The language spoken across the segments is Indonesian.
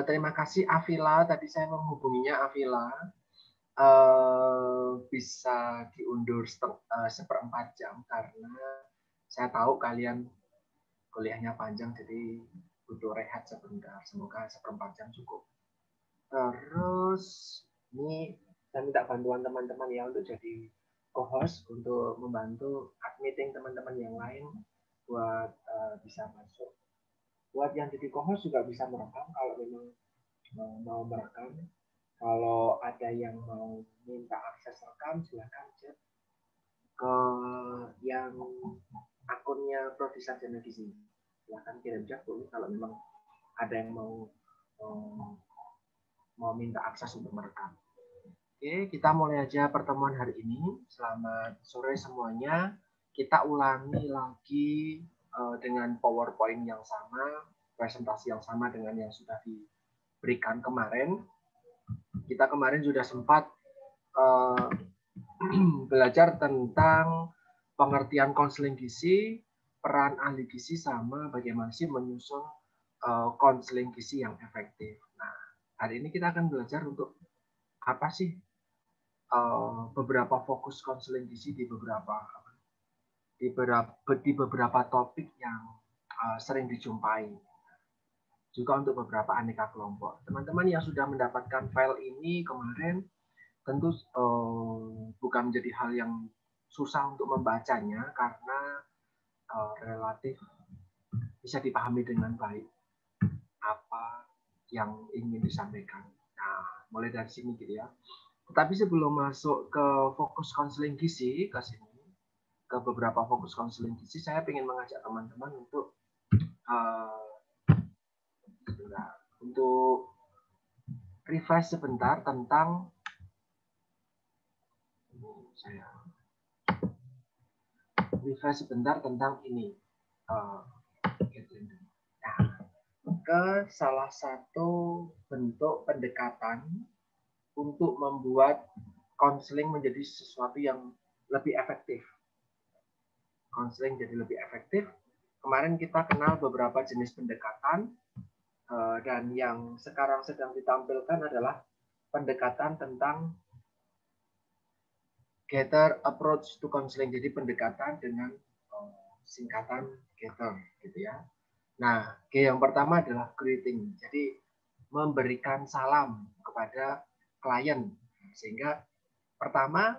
Terima kasih Avila, tadi saya menghubunginya Avila. Bisa diundur seperempat jam karena saya tahu kalian kuliahnya panjang, jadi butuh rehat sebentar. Semoga seperempat jam cukup. Terus ini saya minta bantuan teman-teman ya untuk jadi co-host untuk membantu admitting teman-teman yang lain buat bisa masuk. Buat yang jadi co-host juga bisa merekam kalau memang mau merekam. Kalau ada yang mau minta akses rekam, silahkan chat ke yang akunnya Prodi Sarjana Gizi. Silahkan kirim chat dulu kalau memang ada yang mau minta akses untuk merekam. Oke, kita mulai aja pertemuan hari ini. Selamat sore semuanya. Kita ulangi lagi dengan PowerPoint yang sama, presentasi yang sama dengan yang sudah diberikan kemarin. Kita kemarin sudah sempat belajar tentang pengertian konseling gizi, peran ahli gizi, sama bagaimana sih menyusun konseling gizi yang efektif. Nah, hari ini kita akan belajar untuk apa sih beberapa fokus konseling gizi di beberapa topik yang sering dijumpai. Juga untuk beberapa aneka kelompok. Teman-teman yang sudah mendapatkan file ini kemarin tentu bukan menjadi hal yang susah untuk membacanya karena relatif bisa dipahami dengan baik apa yang ingin disampaikan. Nah, mulai dari sini gitu ya. Tapi sebelum masuk ke fokus konseling gizi ke sini, ke beberapa fokus konseling gizi, saya ingin mengajak teman-teman untuk refresh sebentar tentang ini. Nah, ke salah satu bentuk pendekatan untuk membuat konseling menjadi sesuatu yang lebih efektif. Konseling jadi lebih efektif. Kemarin kita kenal beberapa jenis pendekatan, dan yang sekarang sedang ditampilkan adalah pendekatan tentang Gather approach to counseling. Jadi pendekatan dengan singkatan Gather gitu ya. Nah, G yang pertama adalah greeting. Jadi memberikan salam kepada klien. Sehingga pertama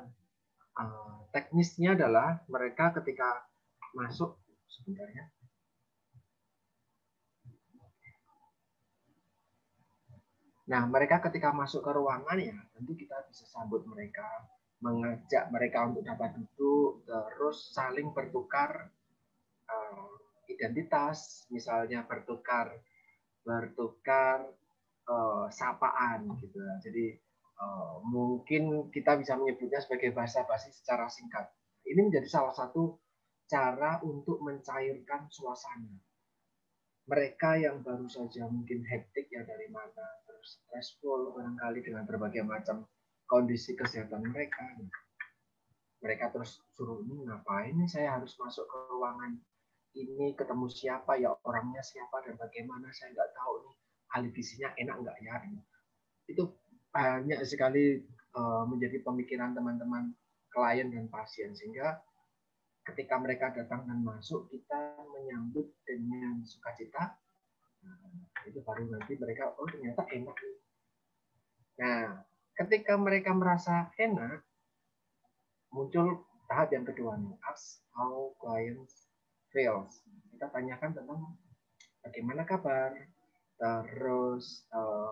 teknisnya adalah mereka ketika masuk sebentar ya. Nah, mereka ketika masuk ke ruangan ya, tentu kita bisa sambut mereka, mengajak mereka untuk dapat duduk, terus saling bertukar identitas, misalnya bertukar sapaan gitu. Jadi mungkin kita bisa menyebutnya sebagai basa-basi secara singkat. Ini menjadi salah satu cara untuk mencairkan suasana. Mereka yang baru saja mungkin hektik ya dari mana, terus stressful barangkali dengan berbagai macam kondisi kesehatan mereka. Mereka terus suruh, ini ngapain nih saya harus masuk ke ruangan ini, ketemu siapa ya, orangnya siapa dan bagaimana, saya nggak tahu nih, ahli gizinya enak nggak ya. Itu banyak sekali menjadi pemikiran teman-teman klien dan pasien, sehingga ketika mereka datang dan masuk, kita menyambut dengan sukacita. Itu baru nanti mereka, oh ternyata enak nih. Nah, ketika mereka merasa enak, muncul tahap yang kedua nih, ask how clients feels. Kita tanyakan tentang bagaimana kabar, terus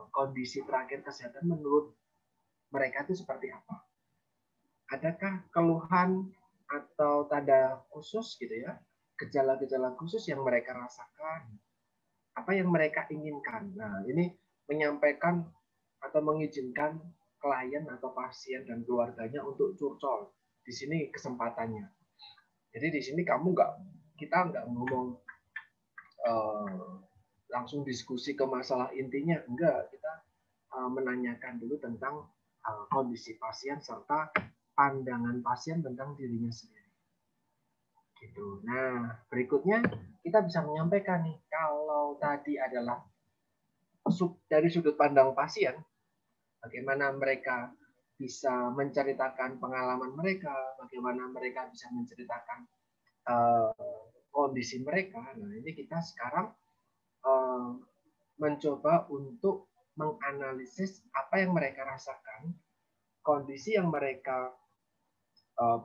kondisi terakhir kesehatan menurut mereka itu seperti apa. Adakah keluhan atau tanda khusus gitu ya, gejala-gejala khusus yang mereka rasakan, apa yang mereka inginkan. Nah, ini menyampaikan atau mengizinkan klien atau pasien dan keluarganya untuk curcol. Di sini kesempatannya. Jadi di sini kita nggak ngomong langsung diskusi ke masalah intinya, enggak. Kita menanyakan dulu tentang kondisi pasien serta pandangan pasien tentang dirinya sendiri. Gitu. Nah, berikutnya kita bisa menyampaikan nih, kalau tadi adalah dari sudut pandang pasien, bagaimana mereka bisa menceritakan pengalaman mereka, bagaimana mereka bisa menceritakan kondisi mereka. Nah, ini kita sekarang mencoba untuk menganalisis apa yang mereka rasakan, kondisi yang mereka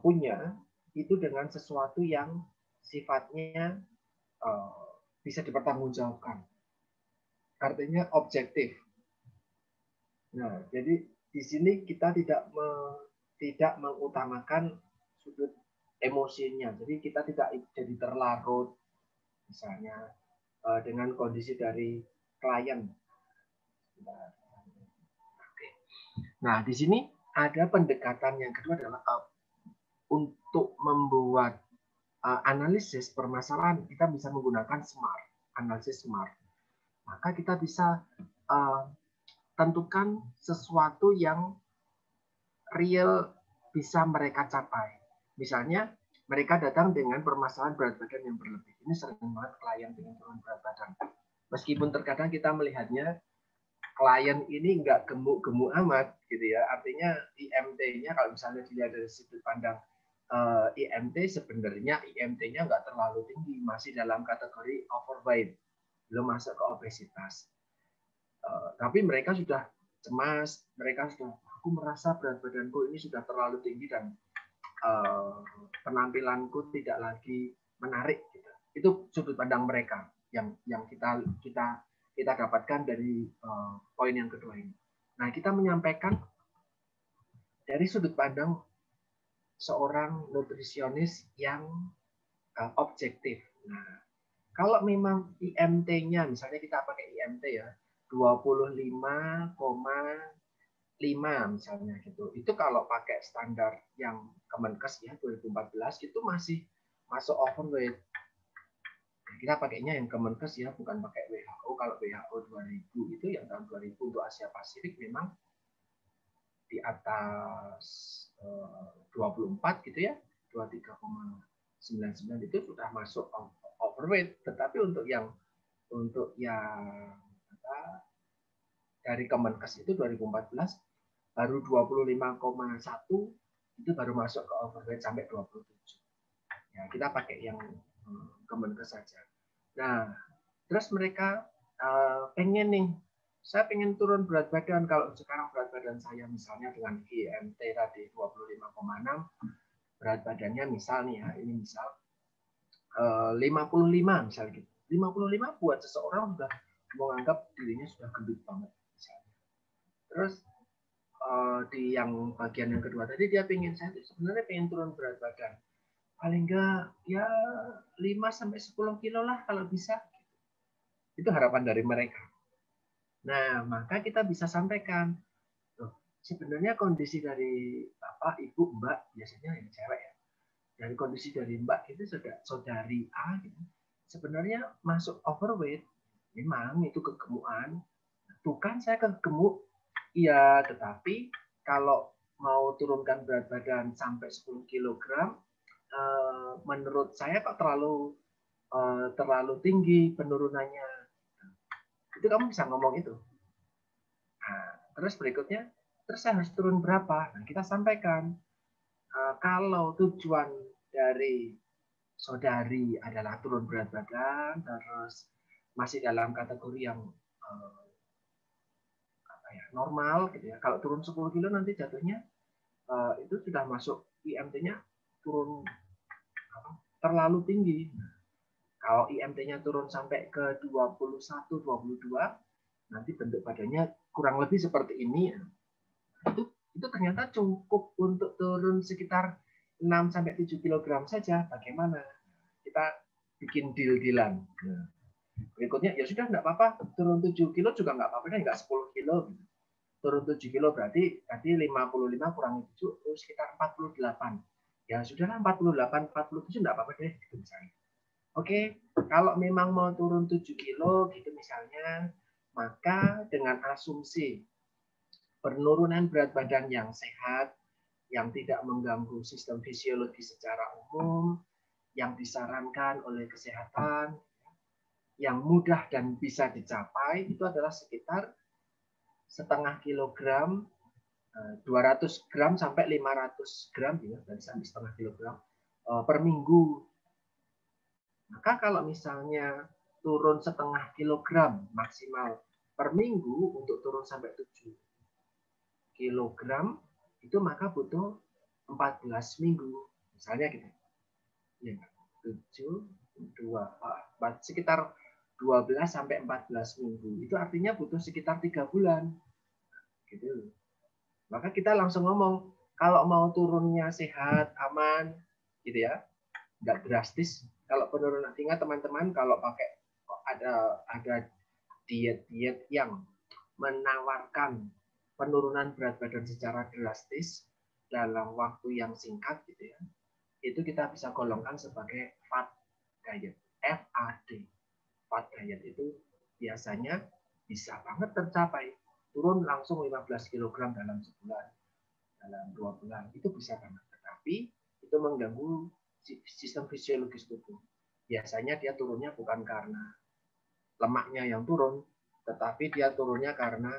punya, itu dengan sesuatu yang sifatnya bisa dipertanggungjawabkan. Artinya objektif. Nah, jadi di sini kita tidak mengutamakan sudut emosinya. Jadi kita tidak jadi terlarut, misalnya dengan kondisi dari klien. Nah, di sini ada pendekatan yang kedua adalah untuk membuat analisis permasalahan, kita bisa menggunakan SMART, analisis SMART. Maka kita bisa tentukan sesuatu yang real bisa mereka capai. Misalnya, mereka datang dengan permasalahan berat badan yang berlebih. Ini sering banget klien dengan turun berat badan. Meskipun terkadang kita melihatnya klien ini nggak gemuk-gemuk amat, gitu ya. Artinya IMT-nya kalau misalnya dilihat dari sudut pandang IMT, sebenarnya IMT-nya nggak terlalu tinggi, masih dalam kategori overweight, belum masuk ke obesitas. Tapi mereka sudah cemas, mereka sudah, aku merasa berat badanku ini sudah terlalu tinggi dan penampilanku tidak lagi menarik. Gitu. Itu sudut pandang mereka yang kita dapatkan dari poin yang kedua ini. Nah, kita menyampaikan dari sudut pandang seorang nutrisionis yang objektif. Nah, kalau memang IMT-nya, misalnya kita pakai IMT ya, 25,5 misalnya gitu. Itu kalau pakai standar yang Kemenkes ya 2014 itu masih masuk overweight. Kita pakainya yang Kemenkes ya, bukan pakai WHO. Kalau WHO 2000 itu yang tahun 2000 untuk Asia Pasifik memang di atas 24 gitu ya, 23,99 itu sudah masuk overweight. Tetapi untuk yang dari Kemenkes itu 2014 baru 25,1 itu baru masuk ke overweight sampai 27. Ya, kita pakai yang Kemenkes saja. Nah, terus mereka pengen nih, saya pengen turun berat badan. Kalau sekarang berat badan saya misalnya dengan IMT tadi 25,6, berat badannya misalnya ya, ini misal 55 misalnya gitu. 55 buat seseorang sudah menganggap dirinya sudah gendut banget misalnya. Terus di yang bagian yang kedua tadi dia saya sebenarnya pengen turun berat badan. Paling enggak ya 5-10 kilo lah kalau bisa. Itu harapan dari mereka. Nah, maka kita bisa sampaikan, sebenarnya kondisi dari Bapak, Ibu, Mbak, biasanya yang cewek ya. Dari kondisi dari Mbak itu saudari A gitu. Sebenarnya masuk overweight. Memang itu kegemukan. Tuh kan saya kegemuk. Iya, tetapi kalau mau turunkan berat badan sampai 10 kg, menurut saya kok terlalu tinggi penurunannya. Itu kamu bisa ngomong itu. Nah, terus berikutnya, terus saya harus turun berapa? Nah, kita sampaikan, kalau tujuan dari saudari adalah turun berat badan, terus masih dalam kategori yang normal, gitu ya. Kalau turun 10 kilo nanti jatuhnya itu sudah masuk IMT-nya turun terlalu tinggi. Kalau IMT-nya turun sampai ke 21, 22, nanti bentuk badannya kurang lebih seperti ini. Itu ternyata cukup untuk turun sekitar 6-7 kg saja. Bagaimana? Kita bikin deal-dealan. Nah, berikutnya, ya sudah nggak apa-apa. Turun 7 kilo juga nggak apa-apa. Nggak 10 kilo. Turun 7 kilo berarti tadi 55 kurangi 7, terus sekitar 48. Ya sudahlah 48, 47 nggak apa-apa deh. Gitu misalnya. Oke, kalau memang mau turun 7 kilo gitu misalnya, maka dengan asumsi penurunan berat badan yang sehat, yang tidak mengganggu sistem fisiologi secara umum, yang disarankan oleh kesehatan, yang mudah dan bisa dicapai itu adalah sekitar setengah kilogram, 200 gram sampai 500 gram ya, dari sampai setengah kilogram per minggu. Maka kalau misalnya turun setengah kilogram maksimal per minggu untuk turun sampai 7 kilogram itu maka butuh 14 minggu. Misalnya gitu. Ya, 7, 2, sekitar 12 sampai 14 minggu. Itu artinya butuh sekitar 3 bulan. Gitu. Maka kita langsung ngomong, kalau mau turunnya sehat, aman, gitu ya, nggak drastis. Kalau penurunan, ingat teman-teman, kalau pakai ada diet-diet yang menawarkan penurunan berat badan secara drastis dalam waktu yang singkat, gitu ya, itu kita bisa golongkan sebagai fat diet, FAD. Fat diet itu biasanya bisa banget tercapai, turun langsung 15 kg dalam sebulan, dalam 2 bulan, itu bisa banget. Tetapi itu mengganggu sistem fisiologis tubuh. Biasanya dia turunnya bukan karena lemaknya yang turun, tetapi dia turunnya karena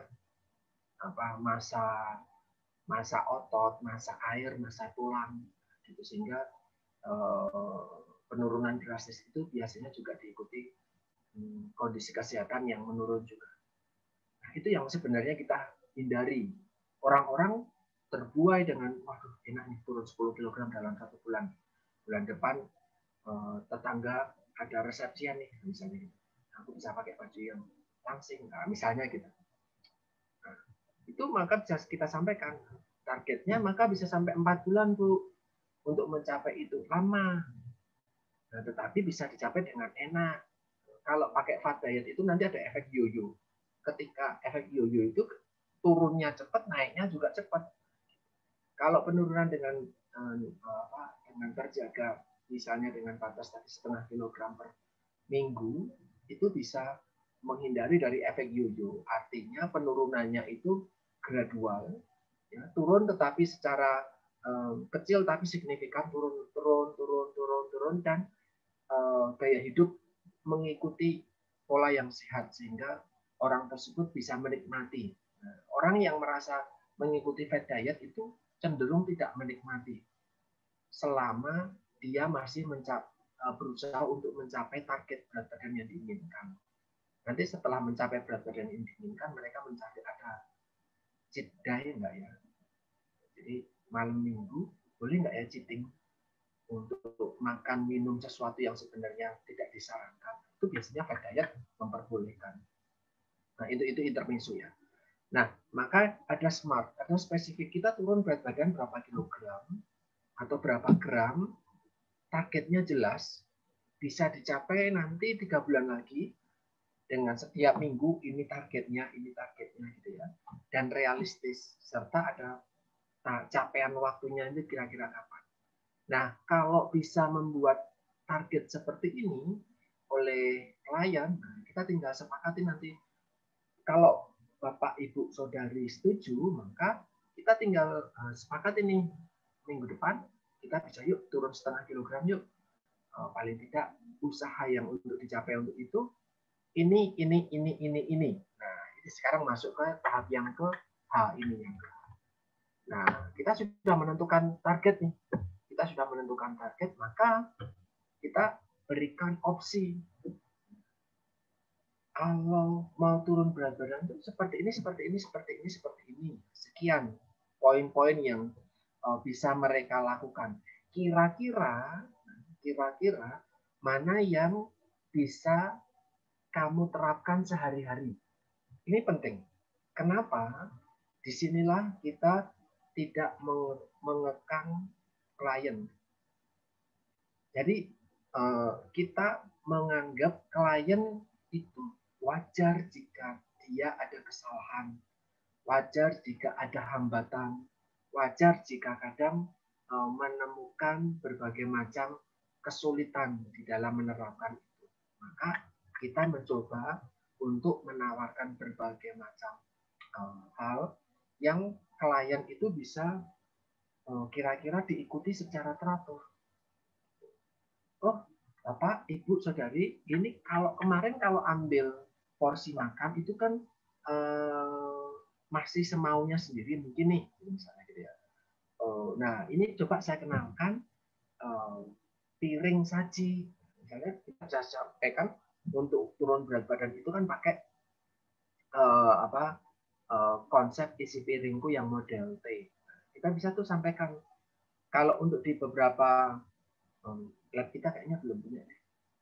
massa otot, massa air, massa tulang, gitu. Sehingga penurunan drastis itu biasanya juga diikuti kondisi kesehatan yang menurun juga. Nah, itu yang sebenarnya kita hindari. Orang-orang terbuai dengan, waduh enak nih turun 10 kg dalam 1 bulan. Bulan depan tetangga ada resepsian nih, misalnya gitu. Aku bisa pakai baju yang langsing, nah, misalnya gitu. Nah, itu maka bisa kita sampaikan. Targetnya maka bisa sampai 4 bulan, Bu, untuk mencapai itu. Lama. Nah, tetapi bisa dicapai dengan enak. Kalau pakai fat diet itu nanti ada efek yoyo. Ketika efek yoyo itu turunnya cepat, naiknya juga cepat. Kalau penurunan dengan terjaga, misalnya dengan batas tadi setengah kilogram per minggu, itu bisa menghindari dari efek yoyo. Artinya penurunannya itu gradual, ya, turun tetapi secara kecil tapi signifikan, turun dan gaya hidup mengikuti pola yang sehat sehingga orang tersebut bisa menikmati. Nah, orang yang merasa mengikuti fat diet itu cenderung tidak menikmati selama dia masih berusaha untuk mencapai target berat badan yang diinginkan. Nanti setelah mencapai berat badan yang diinginkan, mereka mencari ada cheat day enggak ya? Jadi malam minggu boleh nggak ya cheating untuk makan minum sesuatu yang sebenarnya tidak disarankan? Itu biasanya fat diet memperbolehkan. Nah, itu intermezzo ya. Nah, maka ada smart, ada spesifik, kita turun berat badan berapa kilogram atau berapa gram, targetnya jelas, bisa dicapai nanti 3 bulan lagi, dengan setiap minggu ini targetnya gitu ya, dan realistis, serta ada capaian waktunya itu kira-kira kapan. Nah, kalau bisa membuat target seperti ini oleh klien, nah kita tinggal sepakati nanti. Kalau Bapak, Ibu, Saudari setuju, maka kita tinggal sepakat ini minggu depan kita bisa yuk turun setengah kilogram yuk. Paling tidak usaha yang untuk dicapai untuk itu ini. Nah, ini sekarang masuk ke tahap yang ke H ini yang ke. Nah, kita sudah menentukan target nih. Kita sudah menentukan target, maka kita berikan opsi. Kalau mau turun berat badan itu seperti ini. Sekian poin-poin yang bisa mereka lakukan. Kira-kira mana yang bisa kamu terapkan sehari-hari. Ini penting. Kenapa? Disinilah kita tidak mengekang klien. Jadi kita menganggap klien itu wajar jika dia ada kesalahan, wajar jika ada hambatan, wajar jika kadang menemukan berbagai macam kesulitan di dalam menerapkan itu. Maka kita mencoba untuk menawarkan berbagai macam hal yang klien itu bisa kira-kira diikuti secara teratur. Oh, Bapak, Ibu, Saudari, ini kalau kemarin kalau ambil porsi makan itu kan masih semaunya sendiri mungkin nih, misalnya gitu ya. Nah, ini coba saya kenalkan piring saji. Misalnya kita bisa sampaikan untuk turun berat badan itu kan pakai konsep isi piringku yang model T. Kita bisa tuh sampaikan. Kalau untuk di beberapa lab kita kayaknya belum punya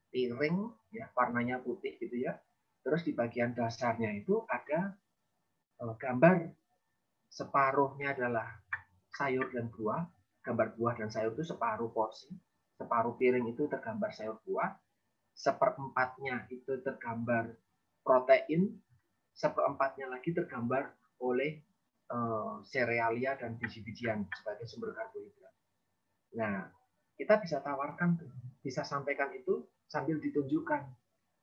piring ya warnanya putih gitu ya. Terus di bagian dasarnya itu ada gambar separuhnya adalah sayur dan buah. Gambar buah dan sayur itu separuh porsi, separuh piring itu tergambar sayur buah, seperempatnya itu tergambar protein, seperempatnya lagi tergambar oleh serealia dan biji-bijian sebagai sumber karbohidrat. Nah, kita bisa tawarkan, bisa sampaikan itu sambil ditunjukkan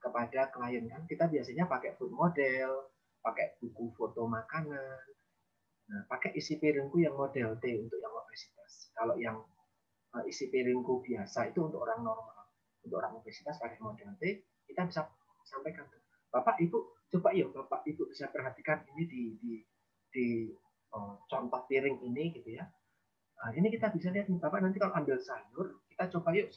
kepada klien kan. Kita biasanya pakai food model, pakai buku foto makanan. Nah, pakai isi piringku yang model T untuk yang obesitas. Kalau yang isi piringku biasa itu untuk orang normal. Untuk orang obesitas pakai model T, kita bisa sampaikan. Bapak, Ibu, coba ya Bapak, Ibu bisa perhatikan ini di contoh piring ini gitu ya. Nah, ini kita bisa lihat nih, Bapak nanti kalau ambil sayur, kita coba yuk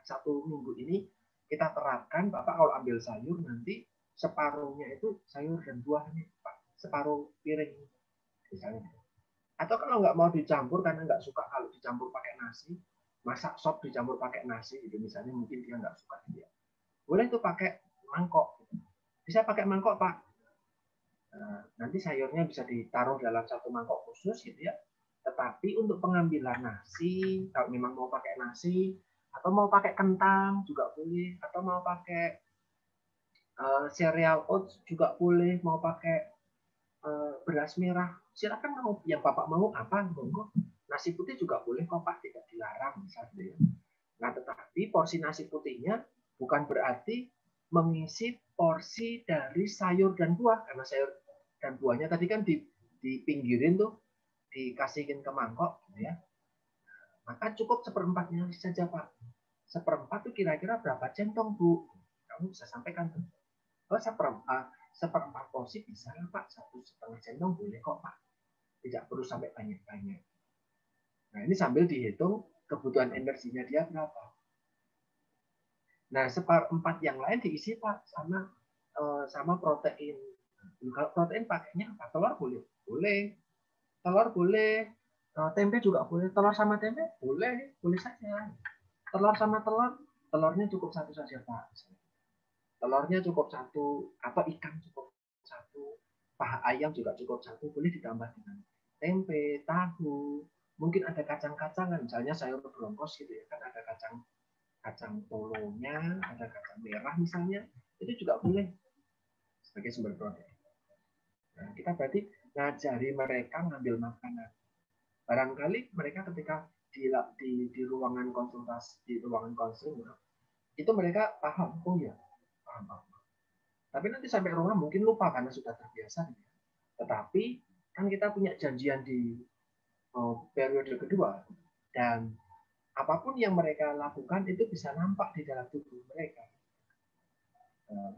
satu minggu ini kita terapkan, Bapak kalau ambil sayur nanti separuhnya itu sayur dan buah nih, Pak. Separuh piring misalnya. Atau kalau nggak mau dicampur karena nggak suka kalau dicampur pakai nasi, masak sop dicampur pakai nasi gitu misalnya mungkin dia nggak suka dia. Boleh tuh pakai mangkok. Bisa pakai mangkok Pak. Nah, nanti sayurnya bisa ditaruh dalam satu mangkok khusus gitu ya. Tetapi untuk pengambilan nasi, kalau memang mau pakai nasi atau mau pakai kentang juga boleh, atau mau pakai cereal oats juga boleh, mau pakai beras merah, silakan mau yang Bapak mau apa monggo. Nasi putih juga boleh kok Pak, tidak dilarang misalnya. Nah, tetapi porsi nasi putihnya bukan berarti mengisi porsi dari sayur dan buah karena sayur dan buahnya tadi kan dipinggirin tuh, dikasihin ke mangkok gitu ya. Maka cukup seperempatnya saja Pak. Seperempat tuh kira-kira berapa centong Bu? Kamu bisa sampaikan tuh. Oh, seperempat porsi bisa lah Pak, 1,5 centong boleh kok Pak. Tidak perlu sampai banyak-banyak. Nah, ini sambil dihitung kebutuhan energinya dia berapa. Nah, seperempat yang lain diisi Pak sama protein. Kalau protein pakainya apa? Telur boleh? Boleh. Telur boleh. Tempe juga boleh. Telur sama tempe? Boleh. Boleh saja. Telur sama telur, telurnya cukup satu saja Pak. Telurnya cukup satu, atau ikan cukup satu, paha ayam juga cukup satu, boleh ditambah dengan tempe, tahu, mungkin ada kacang-kacangan, misalnya sayur bronkos gitu ya, kan ada kacang polonya, ada kacang merah misalnya, itu juga boleh sebagai sumber protein. Nah, kita berarti ngajari mereka ngambil makanan. Barangkali mereka ketika di ruangan konsultasi, di ruangan konseling, itu mereka paham, oh ya, paham. Tapi nanti sampai rumah mungkin lupa karena sudah terbiasa. Tetapi kan kita punya janjian di periode kedua, dan apapun yang mereka lakukan itu bisa nampak di dalam tubuh mereka.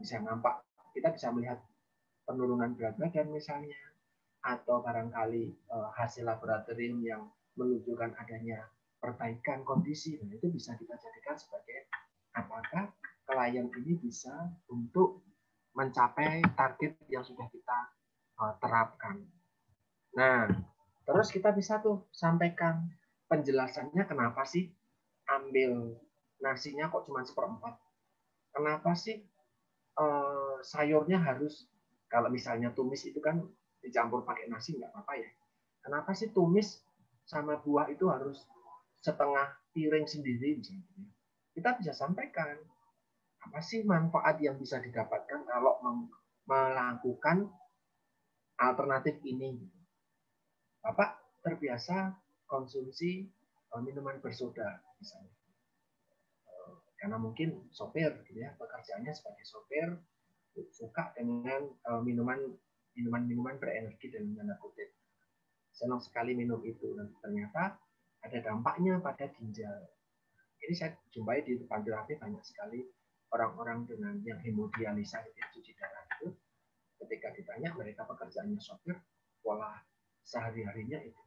Bisa nampak, kita bisa melihat penurunan berat badan misalnya, atau barangkali hasil laboratorium yang menunjukkan adanya perbaikan kondisi. Nah, itu bisa kita jadikan sebagai apakah klien ini bisa untuk mencapai target yang sudah kita terapkan. Nah, terus kita bisa tuh sampaikan penjelasannya kenapa sih ambil nasinya kok cuma seperempat. Kenapa sih sayurnya harus, kalau misalnya tumis itu kan dicampur pakai nasi nggak apa-apa ya. Kenapa sih tumis sama buah itu harus setengah piring sendiri misalnya. Kita bisa sampaikan apa sih manfaat yang bisa didapatkan kalau melakukan alternatif ini. Bapak terbiasa konsumsi minuman bersoda misalnya. Karena mungkin sopir gitu ya, pekerjaannya sebagai sopir suka dengan minuman berenergi dan tanda kutip. Senang sekali minum itu, dan ternyata ada dampaknya pada ginjal. ini saya jumpai di depan terapi banyak sekali orang-orang dengan yang hemodialisa, cuci darah itu, ketika ditanya mereka pekerjaannya sopir, pola sehari-harinya itu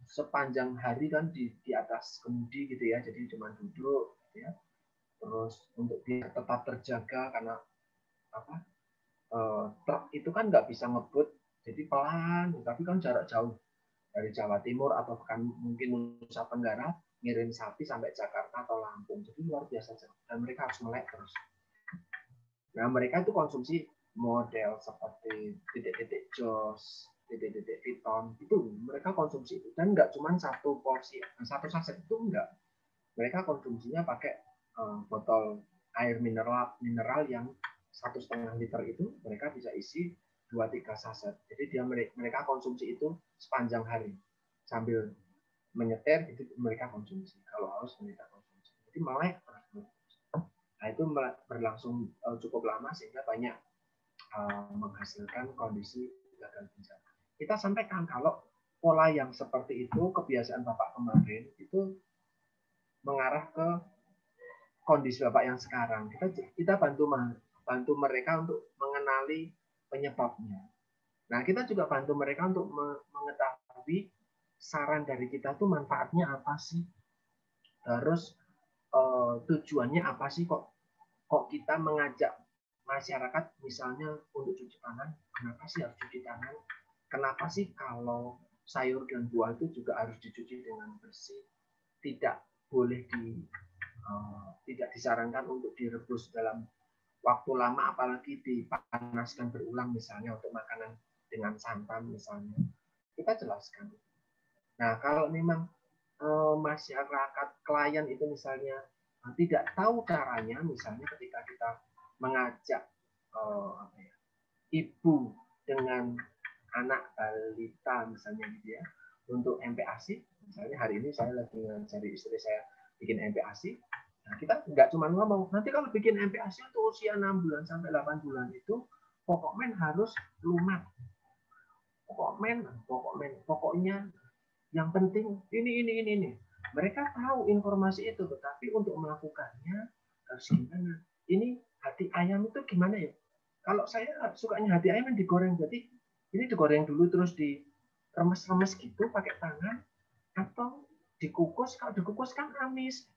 sepanjang hari kan di atas kemudi gitu ya, jadi cuma duduk gitu ya. Terus untuk dia tetap terjaga karena apa, truk itu kan nggak bisa ngebut, jadi pelan, tapi kan jarak jauh dari Jawa Timur atau bahkan mungkin Nusa Tenggara ngirim sapi sampai Jakarta atau Lampung, jadi luar biasa jauh dan mereka harus melek terus. Nah mereka itu konsumsi model seperti titik-titik jos, titik-titik Viton, itu mereka konsumsi itu, dan nggak cuma satu porsi, satu saset itu enggak, mereka konsumsinya pakai botol air mineral yang 1,5 liter itu mereka bisa isi 2-3 saset. Jadi mereka konsumsi itu sepanjang hari sambil menyetir, itu mereka konsumsi. Kalau haus mereka konsumsi. Jadi melek. Nah itu berlangsung cukup lama sehingga banyak menghasilkan kondisi gagal ginjal. Kita sampaikan kalau pola yang seperti itu, kebiasaan Bapak kemarin itu mengarah ke kondisi Bapak yang sekarang. Kita bantu mereka untuk mengenali penyebabnya. Nah, kita juga bantu mereka untuk mengetahui saran dari kita itu manfaatnya apa sih? Terus tujuannya apa sih kok kita mengajak masyarakat misalnya untuk cuci tangan? Kenapa sih harus cuci tangan? Kenapa sih kalau sayur dan buah itu juga harus dicuci dengan bersih? Tidak boleh tidak disarankan untuk direbus dalam waktu lama, apalagi dipanaskan berulang misalnya untuk makanan dengan santan misalnya. Kita jelaskan. Nah, kalau memang masyarakat klien itu misalnya tidak tahu caranya, misalnya ketika kita mengajak ibu dengan anak balita misalnya gitu ya, untuk MPASI, misalnya hari ini saya lagi ngajari istri saya bikin MPASI. Nah, kita nggak cuma ngomong, nanti kalau bikin MPASI untuk usia 6 bulan sampai 8 bulan itu pokoknya harus lumat. Pokoknya yang penting ini. Mereka tahu informasi itu, tetapi untuk melakukannya harus gimana? Ini hati ayam itu gimana ya? Kalau saya sukanya hati ayam yang digoreng, jadi ini digoreng dulu terus diremes-remes gitu pakai tangan, atau dikukus. Kalau dikukus kan amis.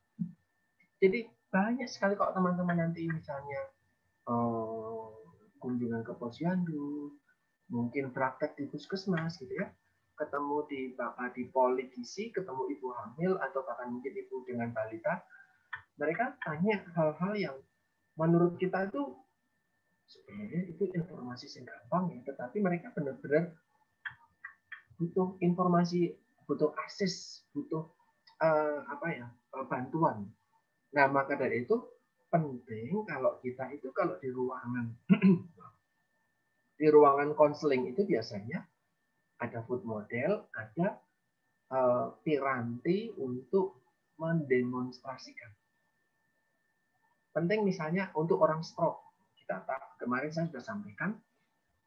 Jadi banyak sekali kok teman-teman nanti misalnya kunjungan ke posyandu, mungkin praktek di puskesmas gitu ya, ketemu di poli gizi, ketemu ibu hamil atau bahkan mungkin ibu dengan balita, mereka tanya hal-hal yang menurut kita itu sebenarnya itu informasi yang gampang ya, tetapi mereka benar-benar butuh informasi, butuh akses, butuh bantuan. Nah, maka dari itu penting kalau kita itu kalau di ruangan konseling itu biasanya ada food model, ada piranti untuk mendemonstrasikan. Penting misalnya untuk orang stroke, kemarin saya sudah sampaikan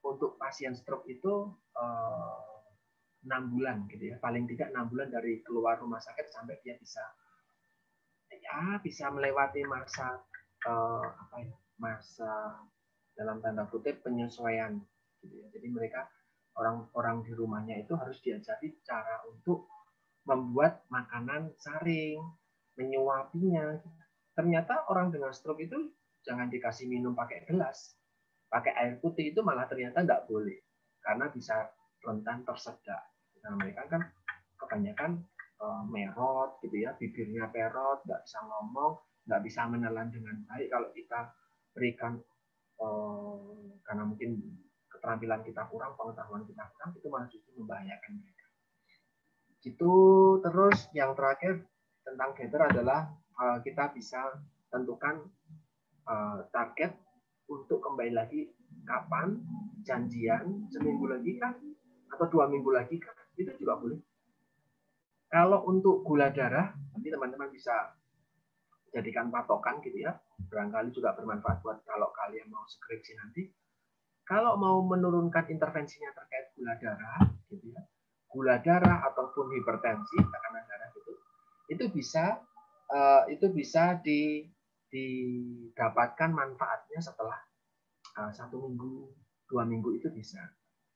untuk pasien stroke itu 6 bulan gitu ya, paling tidak 6 bulan dari keluar rumah sakit sampai dia bisa melewati masa masa dalam tanda kutip penyesuaian gitu ya. Jadi mereka orang-orang di rumahnya itu harus diajari cara untuk membuat makanan saring, menyuapinya. Ternyata orang dengan stroke itu jangan dikasih minum pakai gelas, pakai air putih itu malah ternyata nggak boleh karena bisa rentan tersedak. Nah mereka kan kebanyakan merot gitu ya, bibirnya perot, nggak bisa ngomong, nggak bisa menelan dengan baik. Kalau kita berikan karena mungkin keterampilan kita kurang, pengetahuan kita kurang, itu malah justru membahayakan mereka. Itu terus yang terakhir tentang gather adalah kita bisa tentukan target untuk kembali lagi kapan, janjian seminggu lagi kah atau 2 minggu lagi kah, itu juga boleh. Kalau untuk gula darah, nanti teman-teman bisa jadikan patokan gitu ya. Barangkali juga bermanfaat buat kalau kalian mau skripsi nanti. Kalau mau menurunkan intervensinya terkait gula darah, gitu ya, gula darah ataupun hipertensi, tekanan darah itu bisa itu bisa didapatkan manfaatnya setelah 1 minggu, 2 minggu itu bisa.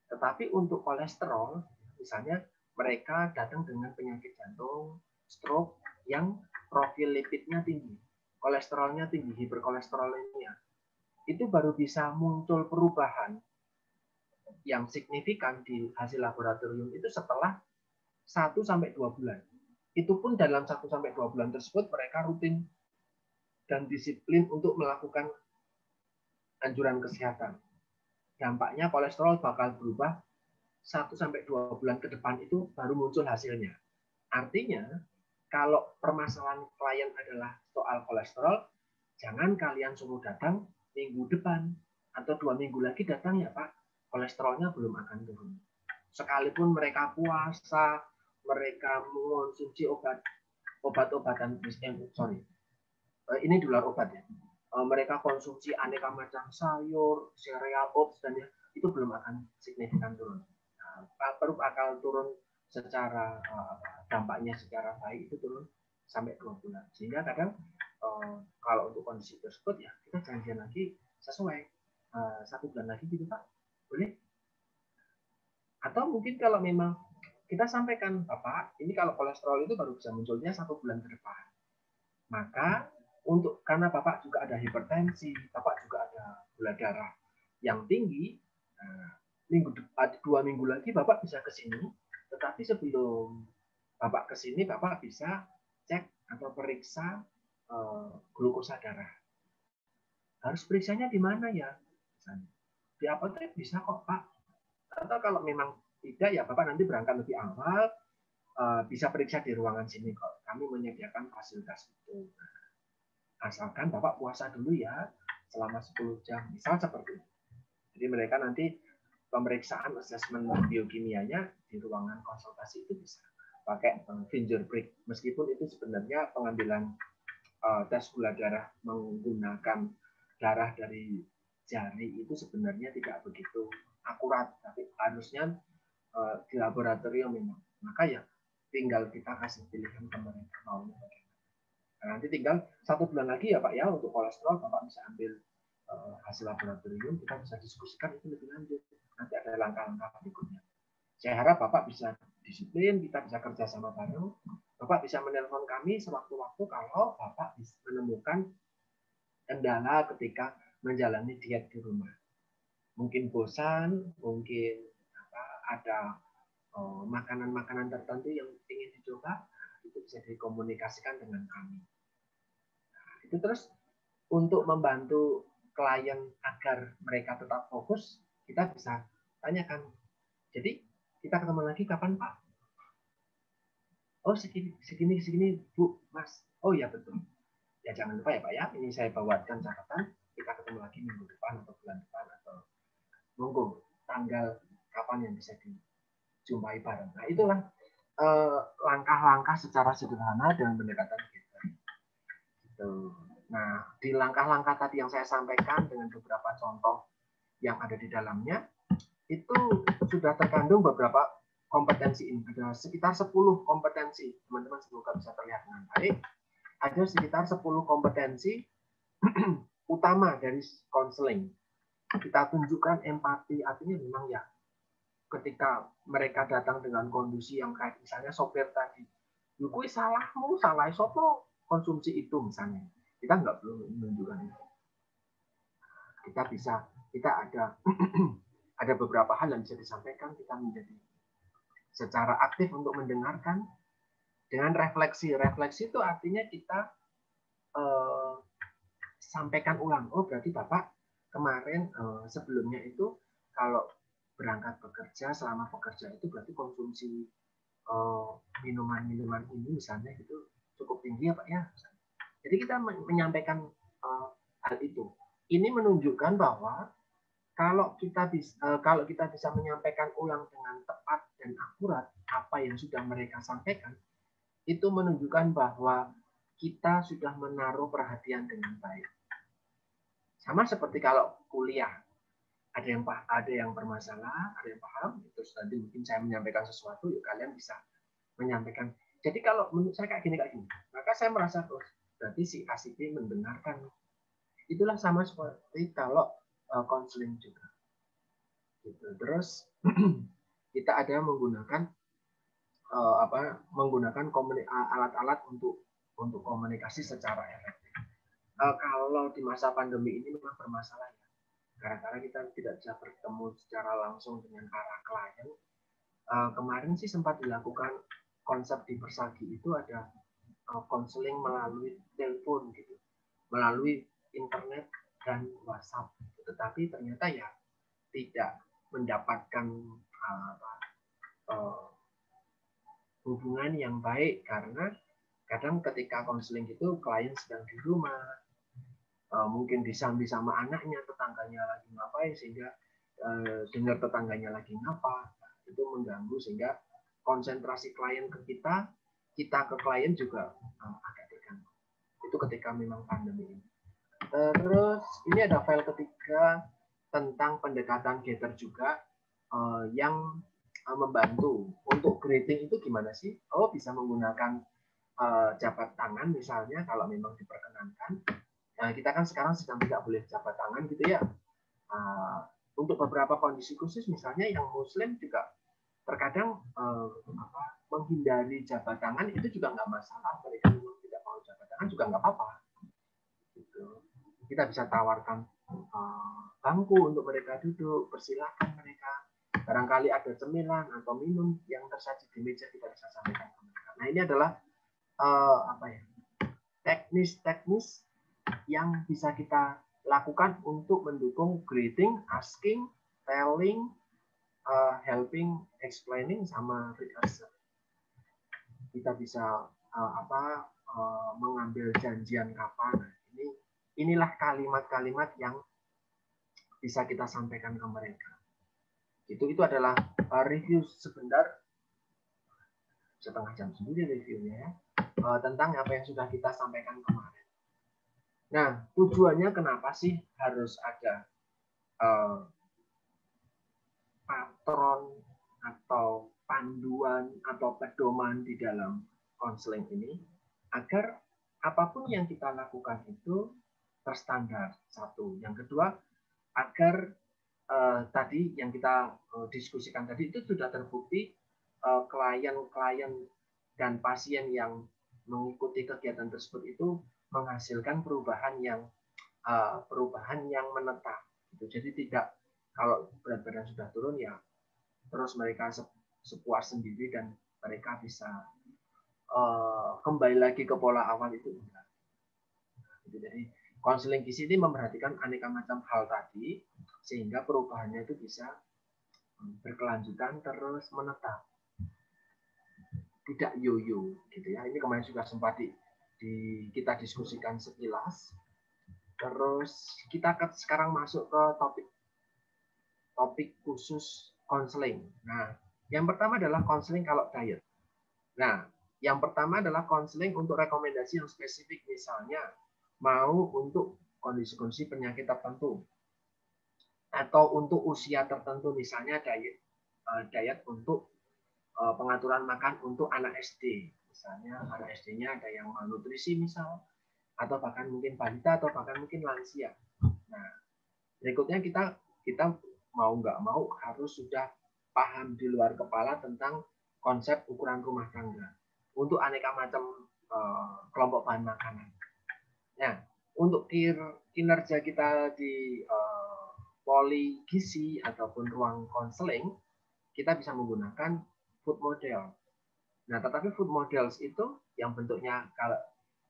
Tetapi untuk kolesterol, misalnya mereka datang dengan penyakit jantung, stroke, yang profil lipidnya tinggi, kolesterolnya tinggi, hiperkolesterolemia, itu baru bisa muncul perubahan yang signifikan di hasil laboratorium itu setelah 1-2 bulan. Itu pun dalam 1-2 bulan tersebut mereka rutin dan disiplin untuk melakukan anjuran kesehatan. Dampaknya kolesterol bakal berubah 1-2 bulan ke depan itu baru muncul hasilnya. Artinya, kalau permasalahan klien adalah soal kolesterol, jangan kalian suruh datang minggu depan atau 2 minggu lagi datang ya Pak, kolesterolnya belum akan turun. Sekalipun mereka puasa, mereka mengonsumsi obat-obatan, ini di luar obat ya. Mereka konsumsi aneka macam sayur, sereal, oats, dan ya, itu belum akan signifikan turun. Baru akan turun secara dampaknya secara baik itu turun sampai 2 bulan. Sehingga kadang kalau untuk kondisi tersebut ya kita janjian lagi sesuai 1 bulan lagi gitu Pak, boleh? Atau mungkin kalau memang kita sampaikan Bapak, ini kalau kolesterol itu baru bisa munculnya 1 bulan ke depan. Maka karena Bapak juga ada hipertensi, Bapak juga ada gula darah yang tinggi, 2 minggu lagi Bapak bisa ke sini, tetapi sebelum Bapak ke sini, Bapak bisa cek atau periksa glukosa darah. Harus periksanya di mana ya? Di apotek bisa kok Pak. Atau kalau memang tidak ya Bapak nanti berangkat lebih awal, bisa periksa di ruangan sini kok. Kami menyediakan fasilitas itu. Asalkan Bapak puasa dulu ya selama 10 jam, misal seperti itu. Jadi mereka nanti pemeriksaan asesmen biokimianya di ruangan konsultasi itu bisa pakai finger prick, meskipun itu sebenarnya pengambilan tes gula darah menggunakan darah dari jari itu sebenarnya tidak begitu akurat, tapi harusnya di laboratorium memang. Maka ya tinggal kita kasih pilihan ke mereka maunya bagaimana. Nah, nanti tinggal 1 bulan lagi ya Pak ya untuk kolesterol Bapak bisa ambil hasil laboratorium, kita bisa diskusikan itu lebih lanjut. Nanti ada langkah-langkah berikutnya. Saya harap Bapak bisa disiplin, kita bisa kerja sama bareng. Bapak bisa menelpon kami sewaktu-waktu kalau Bapak bisa menemukan kendala ketika menjalani diet di rumah. Mungkin bosan, mungkin ada makanan-makanan tertentu yang ingin dicoba, itu bisa dikomunikasikan dengan kami. Nah, itu terus untuk membantu klien agar mereka tetap fokus, kita bisa tanyakan. Jadi kita ketemu lagi kapan Pak? Oh segini Bu, Mas. Oh ya betul. Ya jangan lupa ya Pak ya, ini saya bawakan catatan. Kita ketemu lagi minggu depan atau bulan depan atau monggo tanggal kapan yang bisa dijumpai bareng. Nah itulah langkah-langkah secara sederhana dengan pendekatan kita. Gitu. Nah di langkah-langkah tadi yang saya sampaikan dengan beberapa contoh yang ada di dalamnya, itu sudah terkandung beberapa kompetensi ini. Ada sekitar 10 kompetensi. Teman-teman semoga bisa terlihat dengan baik. Ada sekitar 10 kompetensi utama dari konseling. Kita tunjukkan empati, artinya memang ya ketika mereka datang dengan kondisi yang kayak misalnya sopir tadi, "Lu salahmu, salah sopo konsumsi itu," misalnya. Kita nggak perlu menunjukkan itu. Kita ada beberapa hal yang bisa disampaikan, kita menjadi secara aktif untuk mendengarkan dengan refleksi. Refleksi itu artinya kita sampaikan ulang. Oh berarti Bapak kemarin sebelumnya itu kalau berangkat bekerja, selama bekerja itu berarti konsumsi minuman-minuman ini misalnya itu cukup tinggi ya Pak ya. Jadi kita menyampaikan hal itu. Ini menunjukkan bahwa kalau kita bisa menyampaikan ulang dengan tepat dan akurat apa yang sudah mereka sampaikan, itu menunjukkan bahwa kita sudah menaruh perhatian dengan baik. Sama seperti kalau kuliah, ada yang bermasalah, ada yang paham, terus nanti mungkin saya menyampaikan sesuatu, yuk kalian bisa menyampaikan. Jadi kalau menurut saya kayak gini, maka saya merasa berarti si A si B mendengarkan. Itulah sama seperti kalau konseling juga. Gitu. Terus kita ada menggunakan menggunakan alat-alat untuk komunikasi secara efektif. Kalau di masa pandemi ini memang bermasalah ya, karena kita tidak bisa bertemu secara langsung dengan para klien. Kemarin sih sempat dilakukan konsep di Persagi itu ada konseling melalui telepon gitu, melalui internet dan WhatsApp. Tetapi ternyata ya tidak mendapatkan hubungan yang baik karena kadang ketika konseling itu klien sedang di rumah, mungkin disambi sama anaknya, tetangganya lagi ngapain sehingga dengar tetangganya lagi ngapa, itu mengganggu sehingga konsentrasi klien ke kita ke klien juga agak terganggu. Itu ketika memang pandemi ini. Terus ini ada file ketiga tentang pendekatan Gather juga yang membantu untuk greeting itu gimana sih? Oh, bisa menggunakan jabat tangan misalnya kalau memang diperkenankan. Nah, kita kan sekarang sedang tidak boleh jabat tangan gitu ya. Untuk beberapa kondisi khusus misalnya yang Muslim juga terkadang menghindari jabat tangan itu juga nggak masalah. Mereka memang tidak mau jabat tangan juga nggak apa-apa. Gitu. Kita bisa tawarkan bangku untuk mereka duduk, persilahkan mereka. Barangkali ada cemilan atau minum yang tersaji di meja kita bisa sampaikan ke mereka. Nah ini adalah teknis-teknis yang bisa kita lakukan untuk mendukung greeting, asking, telling, helping, explaining, sama rehearsal. Kita bisa mengambil janjian kapan. Inilah kalimat-kalimat yang bisa kita sampaikan ke mereka. Itu adalah review sebentar, setengah jam sendiri reviewnya ya, tentang apa yang sudah kita sampaikan kemarin. Nah, tujuannya kenapa sih harus ada patron atau panduan atau pedoman di dalam konseling ini? Agar apapun yang kita lakukan itu terstandar, satu. Yang kedua, agar tadi yang kita diskusikan tadi itu sudah terbukti klien-klien dan pasien yang mengikuti kegiatan tersebut itu menghasilkan perubahan yang menetap. Jadi tidak, kalau berat badan sudah turun ya terus mereka sepuas sendiri dan mereka bisa kembali lagi ke pola awal itu. Jadi konseling gizi ini memperhatikan aneka macam hal tadi sehingga perubahannya itu bisa berkelanjutan terus menetap, tidak yoyo gitu ya. Ini kemarin juga sempat kita diskusikan sekilas. Terus kita sekarang masuk ke topik khusus konseling. Nah, yang pertama adalah konseling kalau diet. Nah, yang pertama adalah konseling untuk rekomendasi yang spesifik, misalnya mau untuk kondisi-kondisi penyakit tertentu atau untuk usia tertentu, misalnya diet untuk pengaturan makan untuk anak SD. Misalnya anak SD-nya ada yang malnutrisi misal, atau bahkan mungkin balita, atau bahkan mungkin lansia. Nah, berikutnya kita mau nggak mau harus sudah paham di luar kepala tentang konsep ukuran rumah tangga untuk aneka macam kelompok bahan makanan. Nah, untuk kinerja kita di poli gizi ataupun ruang konseling, kita bisa menggunakan food model. Nah, tetapi food models itu yang bentuknya kalau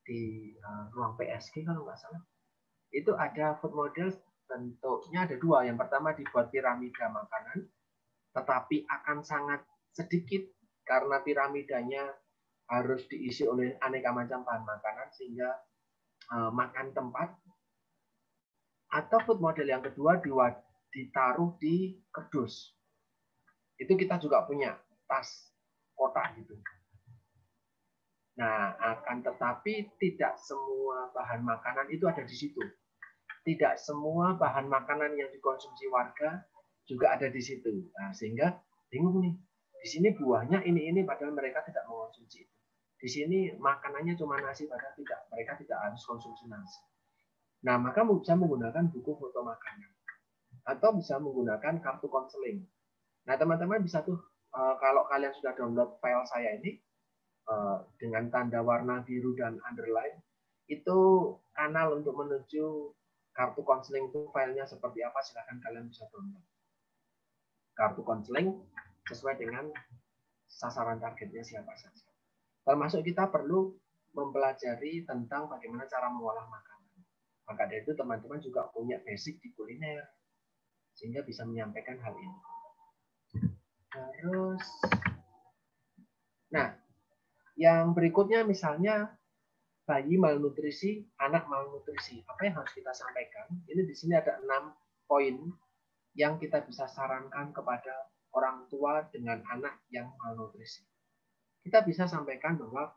di ruang PSG kalau nggak salah, itu ada food model bentuknya ada dua. Yang pertama dibuat piramida makanan, tetapi akan sangat sedikit karena piramidanya harus diisi oleh aneka macam bahan makanan sehingga makan tempat. Atau food model yang kedua ditaruh di kerdus. Itu kita juga punya tas kotak gitu. Nah, akan tetapi tidak semua bahan makanan itu ada di situ. Tidak semua bahan makanan yang dikonsumsi warga juga ada di situ. Nah, sehingga bingung nih. Di sini buahnya ini padahal mereka tidak mengonsumsi itu. di sini makanannya cuma nasi, padahal tidak, mereka tidak harus konsumsi nasi. Nah, maka bisa menggunakan buku foto makanan atau bisa menggunakan kartu konseling. Nah, teman-teman bisa tuh kalau kalian sudah download file saya ini dengan tanda warna biru dan underline, itu kanal untuk menuju kartu konseling itu filenya seperti apa, silahkan kalian bisa download. Kartu konseling sesuai dengan sasaran targetnya siapa saja. Termasuk kita perlu mempelajari tentang bagaimana cara mengolah makanan. Maka dari itu teman-teman juga punya basic di kuliner, sehingga bisa menyampaikan hal ini. Terus, nah, yang berikutnya misalnya bayi malnutrisi, anak malnutrisi. Apa yang harus kita sampaikan? Ini di sini ada 6 poin yang kita bisa sarankan kepada orang tua dengan anak yang malnutrisi. Kita bisa sampaikan bahwa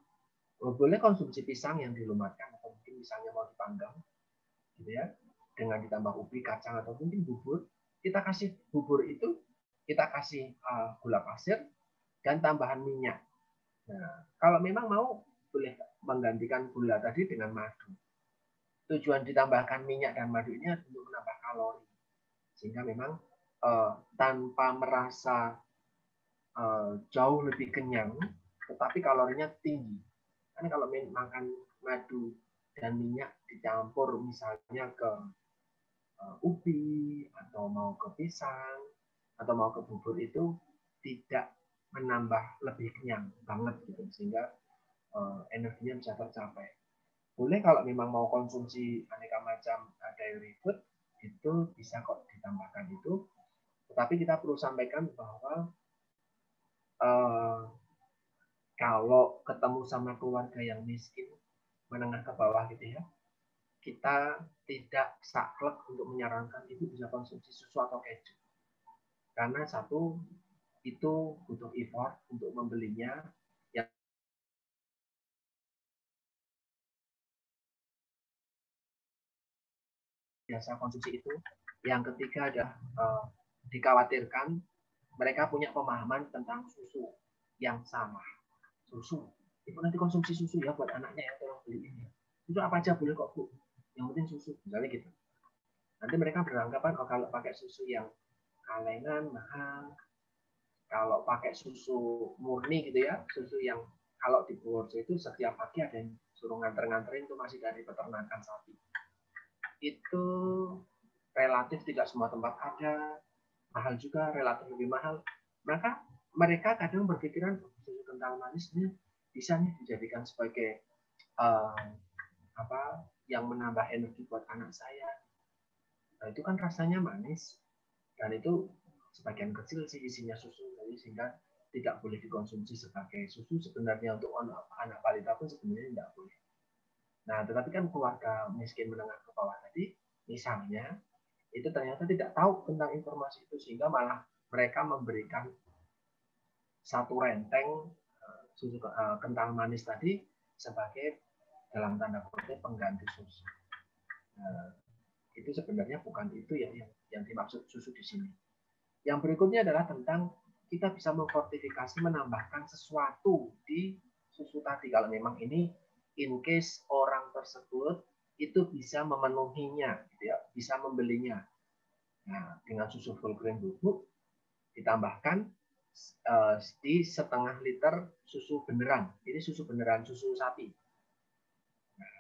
boleh konsumsi pisang yang dilumatkan atau mungkin misalnya mau dipanggang, gitu ya, dengan ditambah ubi, kacang atau mungkin bubur. Kita kasih bubur itu, kita kasih gula pasir dan tambahan minyak. Nah, kalau memang mau boleh menggantikan gula tadi dengan madu. Tujuan ditambahkan minyak dan madu ini untuk menambah kalori, sehingga memang tanpa merasa jauh lebih kenyang, tetapi kalorinya tinggi. Karena kalau makan madu dan minyak dicampur misalnya ke ubi atau mau ke pisang atau mau ke bubur, itu tidak menambah lebih kenyang banget gitu, sehingga energinya bisa tercapai. Boleh kalau memang mau konsumsi aneka macam dairy food, itu bisa kok ditambahkan itu. Tetapi kita perlu sampaikan bahwa kalau ketemu sama keluarga yang miskin, menengah ke bawah gitu ya, kita tidak saklek untuk menyarankan itu bisa konsumsi susu atau keju. Karena satu, itu butuh effort untuk membelinya, yang biasa konsumsi itu. Yang ketiga adalah dikhawatirkan mereka punya pemahaman tentang susu yang salah. Susu, ibu nanti konsumsi susu ya buat anaknya ya, tolong beli ini. Susu apa aja boleh kok bu, yang penting susu, misalnya gitu. Nanti mereka beranggapan kalau pakai susu yang kalengan mahal, kalau pakai susu murni gitu ya, susu yang kalau di Purworejo itu setiap pagi ada yang suruh nganter-nganterin, itu masih dari peternakan sapi. Itu relatif tidak semua tempat ada, mahal juga, relatif lebih mahal. Maka mereka kadang berpikiran susu kental manis ini bisa nih dijadikan sebagai yang menambah energi buat anak saya. Nah, itu kan rasanya manis dan itu sebagian kecil sih isinya susu, sehingga tidak boleh dikonsumsi sebagai susu. Sebenarnya untuk anak balita pun sebenarnya tidak boleh. Nah, tetapi kan keluarga miskin menengah ke bawah tadi, misalnya, itu ternyata tidak tahu tentang informasi itu, sehingga malah mereka memberikan satu renteng susu kental manis tadi sebagai dalam tanda kutip pengganti susu. Itu sebenarnya bukan itu yang dimaksud susu di sini. Yang berikutnya adalah tentang kita bisa memfortifikasi, menambahkan sesuatu di susu tadi kalau memang ini in case orang tersebut itu bisa memenuhinya, gitu ya, bisa membelinya. Nah, dengan susu full cream bubuk ditambahkan di setengah liter susu beneran. Ini susu beneran, susu sapi. Nah,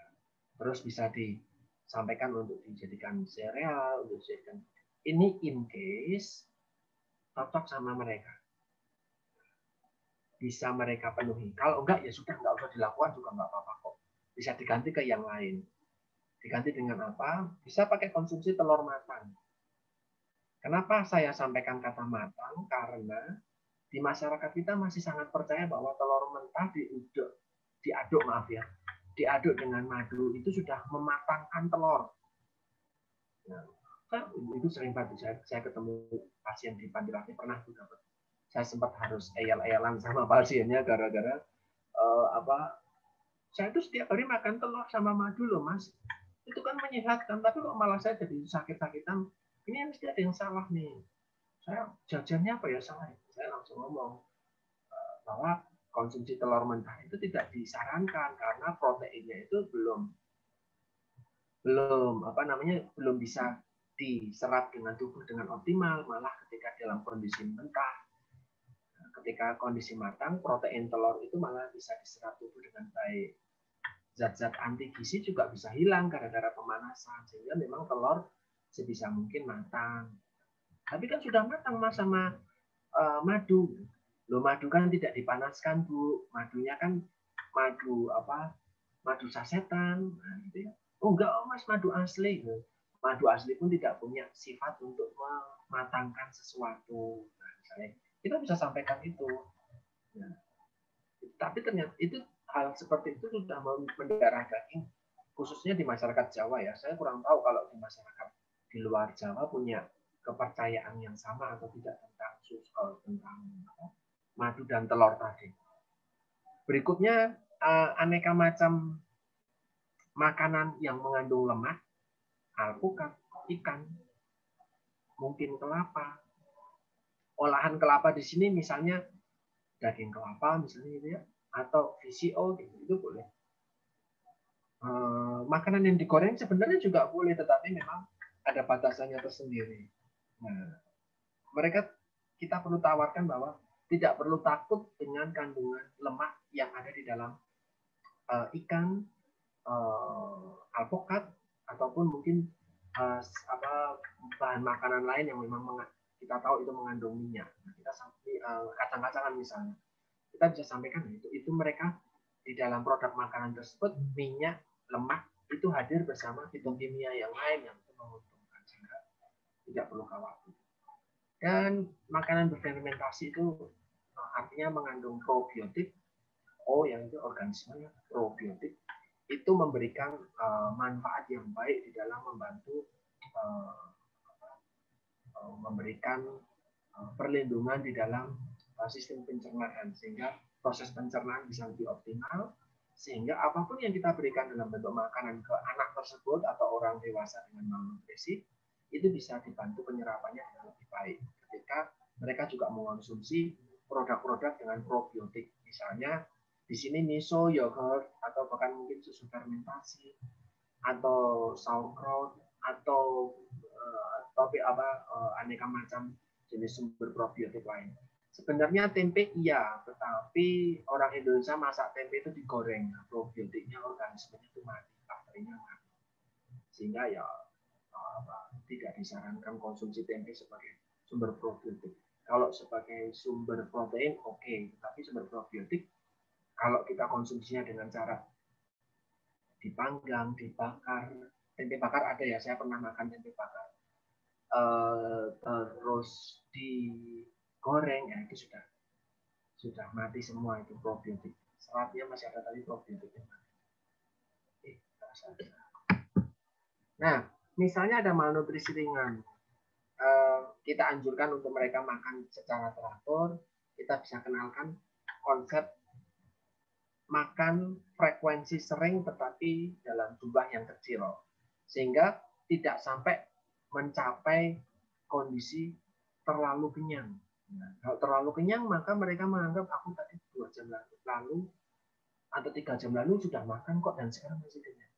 terus bisa disampaikan untuk dijadikan sereal, untuk dijadikan ini in case cocok sama mereka, bisa mereka penuhi. Kalau enggak ya sudah, enggak usah dilakukan juga enggak apa-apa kok. Bisa diganti ke yang lain. Diganti dengan apa? Bisa pakai konsumsi telur matang. Kenapa saya sampaikan kata matang? Karena di masyarakat kita masih sangat percaya bahwa telur mentah diaduk dengan madu itu sudah mematangkan telur. Nah, itu sering banget saya ketemu pasien di Pandirati, pernah juga saya sempat harus eyal-eyalan sama pasiennya gara-gara saya itu setiap hari makan telur sama madu loh mas, itu kan menyehatkan, tapi kok malah saya jadi sakit-sakitan, ini mesti ada yang salah nih, saya jajannya apa ya salah. Saya langsung ngomong bahwa konsumsi telur mentah itu tidak disarankan karena proteinnya itu belum bisa diserap dengan tubuh dengan optimal. Malah ketika dalam kondisi mentah, ketika kondisi matang, protein telur itu malah bisa diserap tubuh dengan baik. Zat-zat anti gizi juga bisa hilang gara-gara pemanasan, sehingga memang telur sebisa mungkin matang. Tapi kan sudah matang Mas sama madu. Loh, madu kan tidak dipanaskan, Bu. Madunya kan madu sasetan. Nah, gitu ya. Oh enggak, Mas, madu asli. Madu asli pun tidak punya sifat untuk mematangkan sesuatu. Nah, misalnya kita bisa sampaikan itu. Nah, tapi ternyata itu hal seperti itu sudah mendarah daging, khususnya di masyarakat Jawa ya. Saya kurang tahu kalau di masyarakat di luar Jawa punya kepercayaan yang sama atau tidak tentang madu dan telur tadi. Berikutnya aneka macam makanan yang mengandung lemak, alpukat, ikan, mungkin kelapa. Olahan kelapa di sini misalnya daging kelapa misalnya gitu ya, atau VCO gitu, itu boleh. Makanan yang digoreng sebenarnya juga boleh, tetapi memang ada batasannya tersendiri. Nah, kita perlu tawarkan bahwa tidak perlu takut dengan kandungan lemak yang ada di dalam ikan, alpukat, ataupun mungkin bahan makanan lain yang memang kita tahu itu mengandung minyak. Nah, kita kacang-kacangan misalnya, kita bisa sampaikan itu mereka di dalam produk makanan tersebut minyak, lemak itu hadir bersama fitokimia yang lain yang itu menguntungkan, sehingga tidak perlu khawatir. Dan makanan berfermentasi itu artinya mengandung probiotik. Yang itu organismenya probiotik, itu memberikan manfaat yang baik di dalam membantu memberikan perlindungan di dalam sistem pencernaan, sehingga proses pencernaan bisa lebih optimal, sehingga apapun yang kita berikan dalam bentuk makanan ke anak tersebut atau orang dewasa dengan malnutrisi itu bisa dibantu penyerapannya dengan lebih baik ketika mereka juga mengonsumsi produk-produk dengan probiotik. Misalnya di sini miso, yogurt, atau bahkan mungkin susu fermentasi, atau sauerkraut, atau aneka macam jenis sumber probiotik lain. Sebenarnya tempe iya, tetapi orang Indonesia masak tempe itu digoreng, probiotiknya organismenya itu mati, bakterinya mati, sehingga ya tidak disarankan konsumsi tempe sebagai sumber probiotik. Kalau sebagai sumber protein oke, tapi sumber probiotik kalau kita konsumsinya dengan cara dipanggang, dibakar, tempe bakar ada ya, saya pernah makan tempe bakar, terus digoreng, ya itu sudah mati semua itu probiotik. Seratnya masih ada tapi probiotiknya mati. Nah, misalnya ada malnutrisi ringan, kita anjurkan untuk mereka makan secara teratur. Kita bisa kenalkan konsep makan frekuensi sering tetapi dalam jumlah yang kecil, sehingga tidak sampai mencapai kondisi terlalu kenyang. Nah, kalau terlalu kenyang maka mereka menganggap aku tadi 2 jam lalu atau 3 jam lalu sudah makan kok dan sekarang masih kenyang.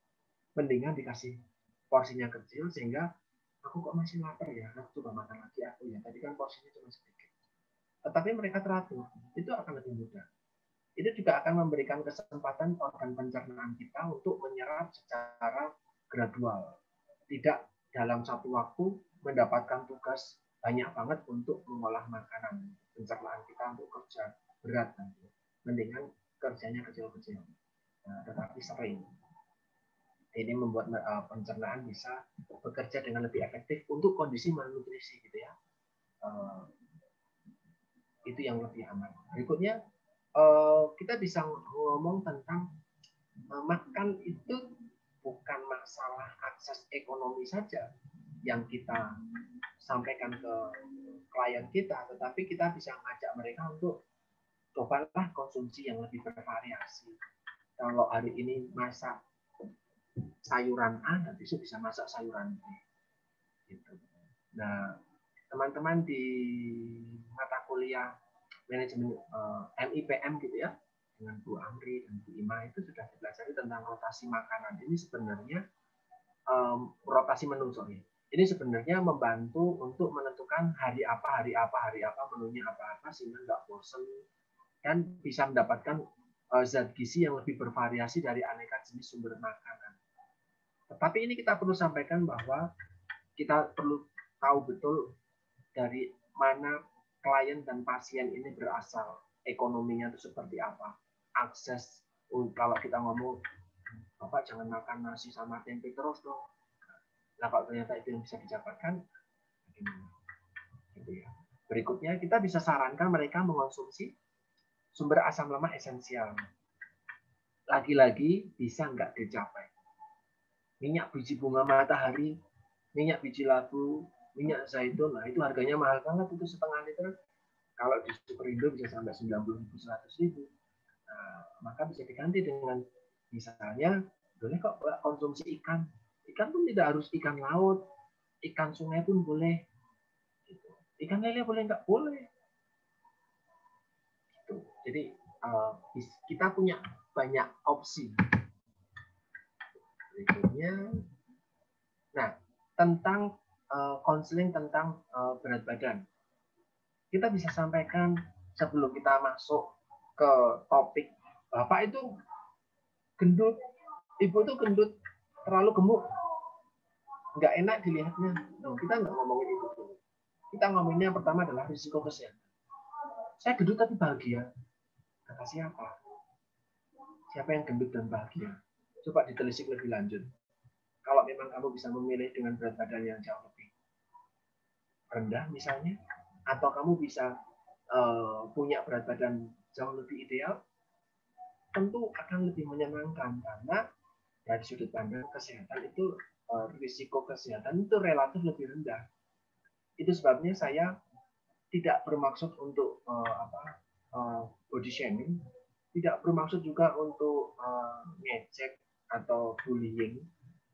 Mendingan dikasih porsinya kecil sehingga aku kok masih lapar ya, aku coba makan lagi aku ya. Tadi kan porsinya cuma sedikit. Tetapi mereka teratur, itu akan lebih mudah. Itu juga akan memberikan kesempatan organ pencernaan kita untuk menyerap secara gradual. Tidak dalam satu waktu mendapatkan tugas banyak banget untuk mengolah makanan. Pencernaan kita untuk kerja berat nanti. Mendingan kerjanya kecil-kecil. Nah, tetapi sering. Ini membuat pencernaan bisa bekerja dengan lebih efektif untuk kondisi malnutrisi gitu ya. Itu yang lebih aman. Berikutnya kita bisa ngomong tentang makan itu bukan masalah akses ekonomi saja yang kita sampaikan ke klien kita, tetapi kita bisa mengajak mereka untuk cobalah konsumsi yang lebih bervariasi. Kalau hari ini masak sayuran A, nanti bisa masak sayuran B. Gitu. Nah, teman-teman di mata kuliah manajemen MIPM gitu ya, dengan Bu Amri dan Bu Ima itu sudah dipelajari tentang rotasi makanan. Ini sebenarnya rotasi menu, sorry. Ini sebenarnya membantu untuk menentukan hari apa menunya apa sehingga nggak bosan dan bisa mendapatkan zat gizi yang lebih bervariasi dari aneka jenis sumber makanan. Tetapi ini kita perlu sampaikan bahwa kita perlu tahu betul dari mana klien dan pasien ini berasal, ekonominya itu seperti apa, akses. Kalau kita ngomong, Bapak jangan makan nasi sama tempe terus dong. Nah, kalau ternyata itu yang bisa didapatkan, bagaimana? Gitu ya. Berikutnya, kita bisa sarankan mereka mengonsumsi sumber asam lemak esensial. Lagi-lagi, bisa nggak dicapai. Minyak biji bunga matahari, minyak biji labu, minyak zaitun, nah itu harganya mahal banget, itu setengah liter. Kalau di Superindo bisa sampai 90.000, 100.000. Nah, maka bisa diganti dengan misalnya, boleh kok konsumsi ikan. Ikan pun tidak harus ikan laut, ikan sungai pun boleh. Ikan lele boleh nggak? Boleh. Gitu. Jadi kita punya banyak opsi. Berikutnya, nah tentang konseling tentang berat badan, kita bisa sampaikan sebelum kita masuk ke topik, Bapak itu gendut, Ibu itu gendut, terlalu gemuk, nggak enak dilihatnya. No, kita nggak ngomongin itu dulu. Kita ngomonginnya yang pertama adalah risiko kesehatan. Saya gendut tapi bahagia. Kata siapa? Siapa yang gendut dan bahagia? Coba ditelisik lebih lanjut. Kalau memang kamu bisa memilih dengan berat badan yang jauh lebih rendah misalnya, atau kamu bisa punya berat badan jauh lebih ideal, tentu akan lebih menyenangkan karena dari sudut pandang kesehatan itu risiko kesehatan itu relatif lebih rendah. Itu sebabnya saya tidak bermaksud untuk body shaming, tidak bermaksud juga untuk ngecek atau bullying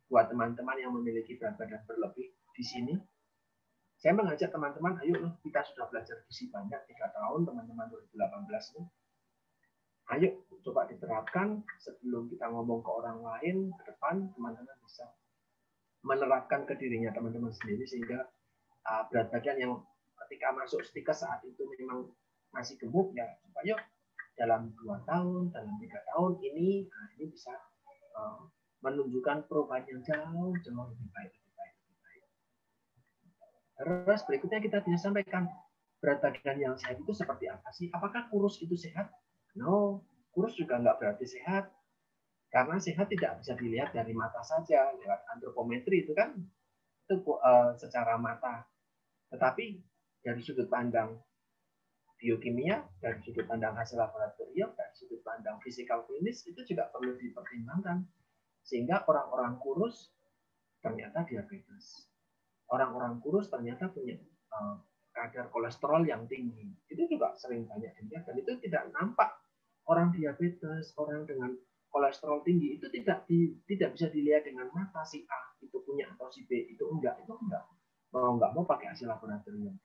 buat teman-teman yang memiliki berat badan berlebih di sini. Saya mengajak teman-teman, ayo kita sudah belajar gizi banyak 3 tahun, teman-teman 2018 ini. Ayo coba diterapkan sebelum kita ngomong ke orang lain ke depan, teman-teman bisa menerapkan ke dirinya teman-teman sendiri sehingga berat badan yang ketika masuk stiker saat itu memang masih gemuk ya, supaya dalam 2 tahun, dalam 3 tahun ini bisa menunjukkan perubahan yang jauh lebih baik. Terus berikutnya kita bisa sampaikan berat badan yang sehat itu seperti apa sih? Apakah kurus itu sehat? No, kurus juga nggak berarti sehat. Karena sehat tidak bisa dilihat dari mata saja, lewat antropometri itu kan itu secara mata. Tetapi dari sudut pandang biokimia, dari sudut pandang hasil laboratorium, dari sudut pandang fisikal klinis itu juga perlu dipertimbangkan. Sehingga orang-orang kurus ternyata diabetes. Orang-orang kurus ternyata punya kadar kolesterol yang tinggi. Itu juga sering banyak dilihat dan itu tidak nampak. Orang diabetes, orang dengan kolesterol tinggi itu tidak bisa dilihat dengan mata si A itu punya atau si B itu enggak. Mau pakai hasil laboratorium.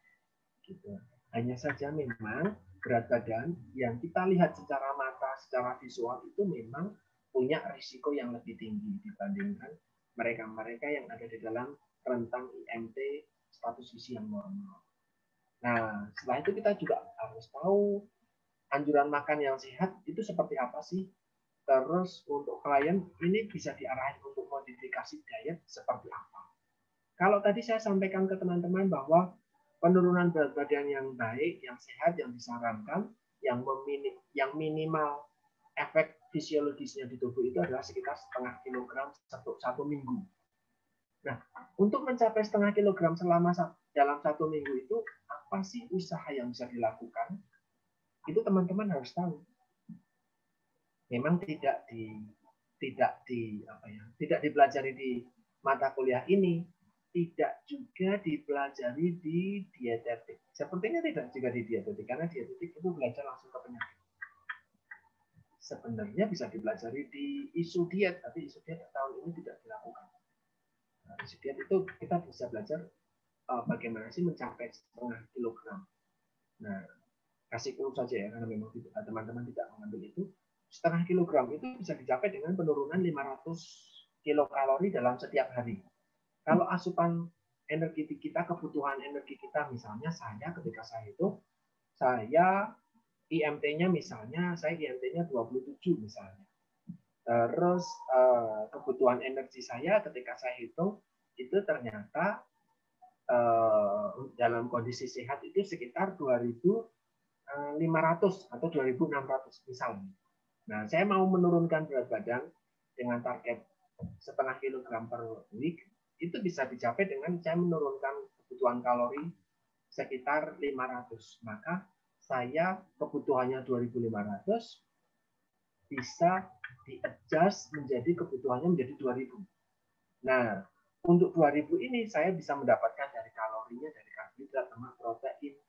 Gitu. Hanya saja memang berat badan yang kita lihat secara mata, secara visual itu memang punya risiko yang lebih tinggi dibandingkan mereka-mereka yang ada di dalam rentang IMT status gizi yang normal. Nah, setelah itu kita juga harus tahu anjuran makan yang sehat itu seperti apa sih. Terus untuk klien ini bisa diarahin untuk modifikasi diet seperti apa. Kalau tadi saya sampaikan ke teman-teman bahwa penurunan berat badan yang baik, yang sehat, yang disarankan, yang minimal efek fisiologisnya di tubuh itu adalah sekitar setengah kilogram satu minggu. Nah, untuk mencapai setengah kilogram dalam 1 minggu itu, apa sih usaha yang bisa dilakukan? Itu teman-teman harus tahu. Memang tidak dipelajari di mata kuliah ini, tidak juga dipelajari di dietetik. Sepertinya tidak juga di dietetik, karena dietetik itu belajar langsung ke penyakit. Sebenarnya bisa dipelajari di isu diet, tapi isu diet tahun ini tidak dilakukan. Nah, isu diet itu kita bisa belajar bagaimana sih mencapai setengah kilogram. Nah, kasih clue saja ya, karena memang teman-teman tidak mengambil itu, setengah kilogram itu bisa dicapai dengan penurunan 500 kilokalori dalam setiap hari. Kalau asupan energi kita, kebutuhan energi kita, misalnya ketika saya itu, saya IMT-nya misalnya, saya IMT-nya 27 misalnya. Terus kebutuhan energi saya ketika saya hitung, itu ternyata dalam kondisi sehat itu sekitar 2.500 atau 2.600 misalnya. Nah, saya mau menurunkan berat badan dengan target setengah kilogram per week, itu bisa dicapai dengan saya menurunkan kebutuhan kalori sekitar 500. Maka saya kebutuhannya 2.500 bisa di-adjust menjadi kebutuhannya menjadi 2.000. Nah, untuk 2.000 ini saya bisa mendapatkan dari kalorinya, dari karbohidrat, lemak, protein,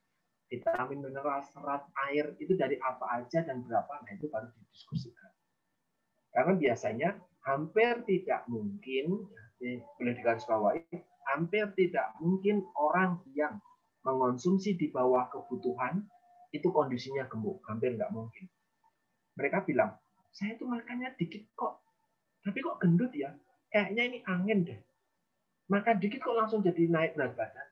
vitamin, mineral, serat, air, itu dari apa aja dan berapa, nah itu baru didiskusikan. Karena biasanya hampir tidak mungkin, boleh digarisbawahi, hampir tidak mungkin orang yang mengonsumsi di bawah kebutuhan itu kondisinya gemuk, hampir nggak mungkin. Mereka bilang, saya itu makannya dikit kok, tapi kok gendut ya, kayaknya ini angin deh. Makan dikit kok langsung jadi naik berat badan.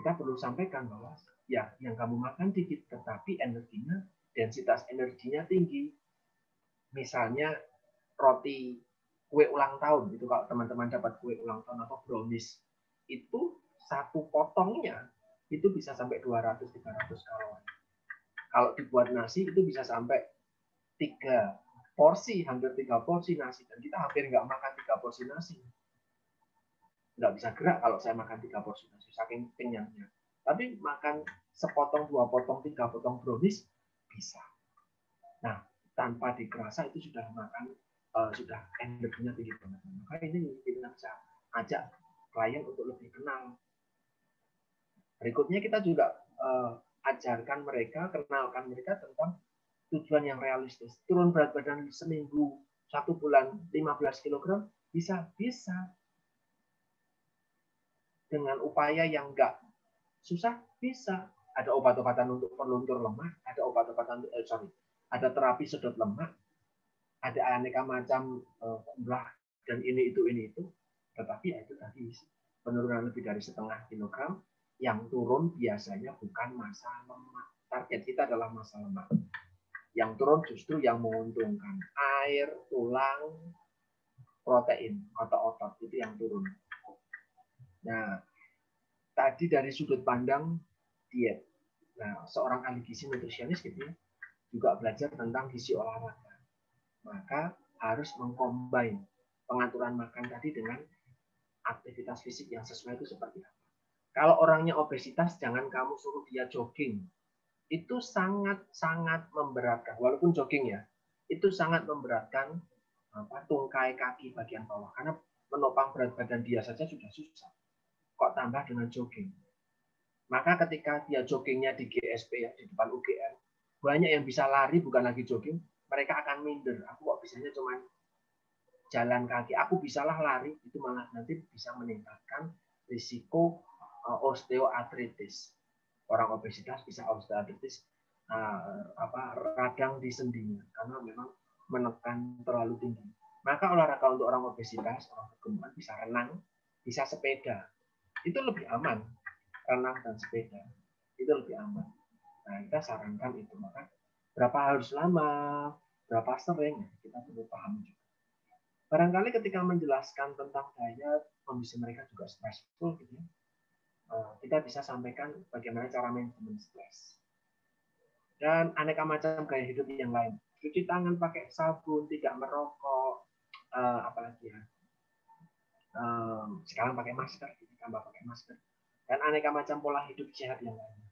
Kita perlu sampaikan bahwa ya yang kamu makan dikit, tetapi energinya, densitas energinya tinggi. Misalnya roti kue ulang tahun, itu kalau teman-teman dapat kue ulang tahun atau brownies, itu satu potongnya itu bisa sampai 200-300 kalori. Kalau dibuat nasi itu bisa sampai 3 porsi, hampir 3 porsi nasi. Dan kita hampir nggak makan 3 porsi nasi. Nggak bisa gerak kalau saya makan 3 porsi nasi, saking kenyangnya. Tapi makan sepotong, 2 potong, 3 potong brownies, bisa. Nah, tanpa dikerasa itu sudah makan, sudah energinya tinggi banget. Maka ini kita bisa ajak klien untuk lebih kenal. Berikutnya kita juga ajarkan mereka, kenalkan mereka tentang tujuan yang realistis. Turun berat badan seminggu, 1 bulan 15 kg, bisa. Dengan upaya yang enggak susah, bisa. Ada obat-obatan untuk peluntur lemak, ada obat-obatan ada terapi sedot lemak, ada aneka macam ulah dan ini itu. Tetapi ya itu tadi penurunan lebih dari setengah kilogram, yang turun biasanya bukan massa lemak. Target kita adalah massa lemak. Yang turun justru yang menguntungkan. Air, tulang, protein, otot-otot itu yang turun. Nah, tadi dari sudut pandang diet. Nah, seorang ahli gizi nutrisionis gitu ya, juga belajar tentang gizi olahraga. Maka harus mengcombine pengaturan makan tadi dengan aktivitas fisik yang sesuai itu seperti apa. Kalau orangnya obesitas, jangan kamu suruh dia jogging. Itu sangat-sangat memberatkan. Walaupun jogging ya, itu sangat memberatkan tungkai kaki bagian bawah. Karena menopang berat badan dia saja sudah susah. Kok tambah dengan jogging? Maka ketika dia joggingnya di GSP ya, di depan UGM, banyak yang bisa lari bukan lagi jogging, mereka akan minder. Aku kok bisanya cuma jalan kaki, aku bisalah lari, itu malah nanti bisa meningkatkan risiko osteoartritis. Orang obesitas bisa osteoartritis radang di sendinya karena memang menekan terlalu tinggi. Maka olahraga untuk orang obesitas, orang kegemukan bisa renang, bisa sepeda. Itu lebih aman. Renang dan sepeda itu lebih aman. Nah, kita sarankan itu. Maka berapa harus lama, berapa sering, kita perlu paham juga. Barangkali ketika menjelaskan tentang diet, kondisi mereka juga stressful gitu ya, kita bisa sampaikan bagaimana cara manajemen stres. Dan aneka macam gaya hidup yang lain. Cuci tangan pakai sabun, tidak merokok, apalagi ya. Sekarang pakai masker, ditambah pakai masker. Dan aneka macam pola hidup sehat yang lain.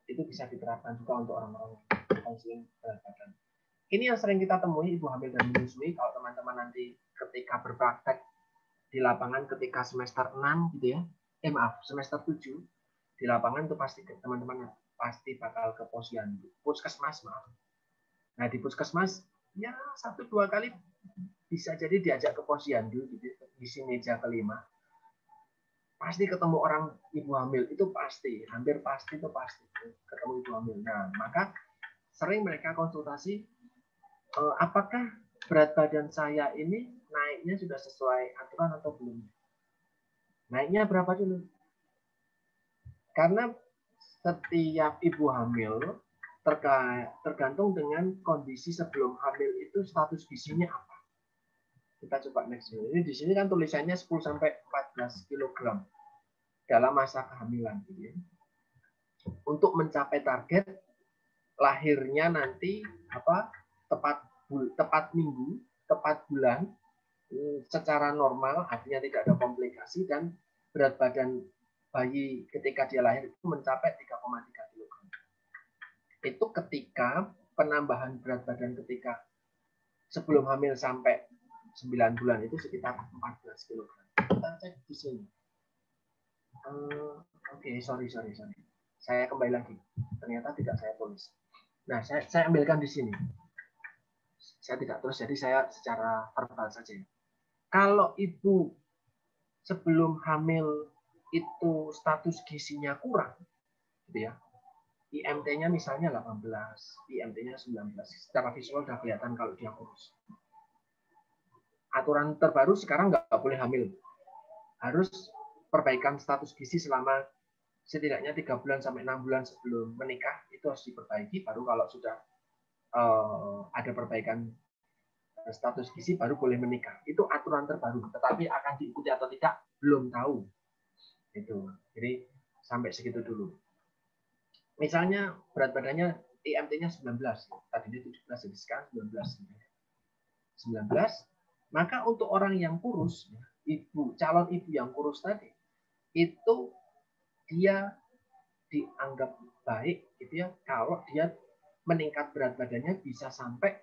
Itu bisa diterapkan juga untuk orang-orang konsumen berat badan. Ini yang sering kita temui ibu hamil dan menyusui kalau teman-teman nanti ketika berpraktek di lapangan ketika semester 6 gitu ya. Semester 7 di lapangan itu pasti teman-teman pasti bakal ke posyandu. Puskesmas, maaf. Nah, di puskesmas ya 1-2 kali bisa jadi diajak ke posyandu gitu, di meja kelima. pasti ketemu orang ibu hamil, itu pasti, hampir pasti itu pasti ketemu ibu hamil. Nah, maka sering mereka konsultasi, apakah berat badan saya ini naiknya sudah sesuai aturan atau belum? Naiknya berapa dulu? Karena setiap ibu hamil tergantung dengan kondisi sebelum hamil itu status gizinya apa. Kita coba next. Ini di sini kan tulisannya 10 sampai 14 kg dalam masa kehamilan, gitu ya. Untuk mencapai target lahirnya nanti tepat minggu, tepat bulan secara normal, artinya tidak ada komplikasi, dan berat badan bayi ketika dia lahir itu mencapai 3,3 kg. Itu ketika penambahan berat badan ketika sebelum hamil sampai 9 bulan itu sekitar 14 kg. Kita cek di sini. Oke, sorry. Saya kembali lagi. Ternyata tidak saya tulis. Nah, saya ambilkan di sini. Saya tidak tulis, jadi saya secara verbal saja. Kalau ibu sebelum hamil itu status gizinya kurang, gitu ya. IMT-nya misalnya 18, IMT-nya 19. Secara visual sudah kelihatan kalau dia kurus. Aturan terbaru sekarang nggak boleh hamil. Harus perbaikan status gizi selama setidaknya 3 bulan sampai 6 bulan sebelum menikah, itu harus diperbaiki. Baru kalau sudah ada perbaikan status gizi baru boleh menikah. Itu aturan terbaru. Tetapi akan diikuti atau tidak belum tahu. Itu. Jadi sampai segitu dulu. Misalnya berat badannya IMT-nya 19, tadinya 17, jadi sekarang 19. Maka untuk orang yang kurus, calon ibu yang kurus tadi, itu dia dianggap baik gitu ya kalau dia meningkat berat badannya bisa sampai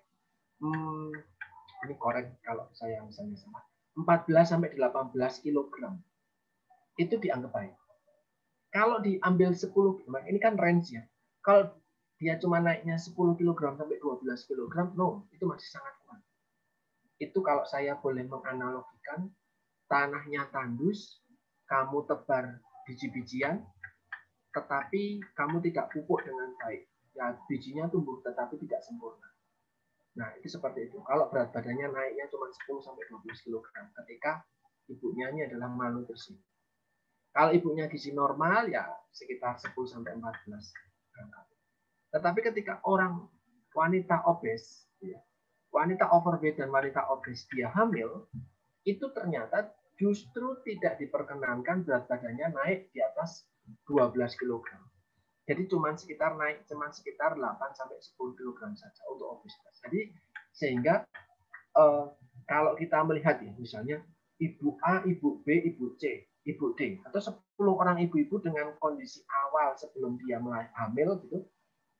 ini korek kalau saya misalnya salah, 14 sampai 18 kg. Itu dianggap baik. Kalau diambil 10 kg, ini kan range ya. Kalau dia cuma naiknya 10 kg sampai 12 kg, no, itu masih sangat kurang. Itu kalau saya boleh menganalogikan, tanahnya tandus, kamu tebar biji-bijian, tetapi kamu tidak pupuk dengan baik. Ya, bijinya tumbuh tetapi tidak sempurna. Nah, itu seperti itu. Kalau berat badannya naiknya cuma 10 sampai 12 kg ketika ibunya ini adalah malnutrisi. Kalau ibunya gizi normal ya sekitar 10 sampai 14. Tetapi ketika orang wanita obes, ya, wanita overweight dan wanita obes dia hamil, itu ternyata justru tidak diperkenankan berat badannya naik di atas 12 kg. Jadi cuma sekitar 8 sampai 10 kg saja untuk obesitas. Jadi sehingga kalau kita melihat ya, misalnya ibu A, ibu B, ibu C, ibu D, atau 10 orang ibu-ibu dengan kondisi awal sebelum dia mulai hamil gitu,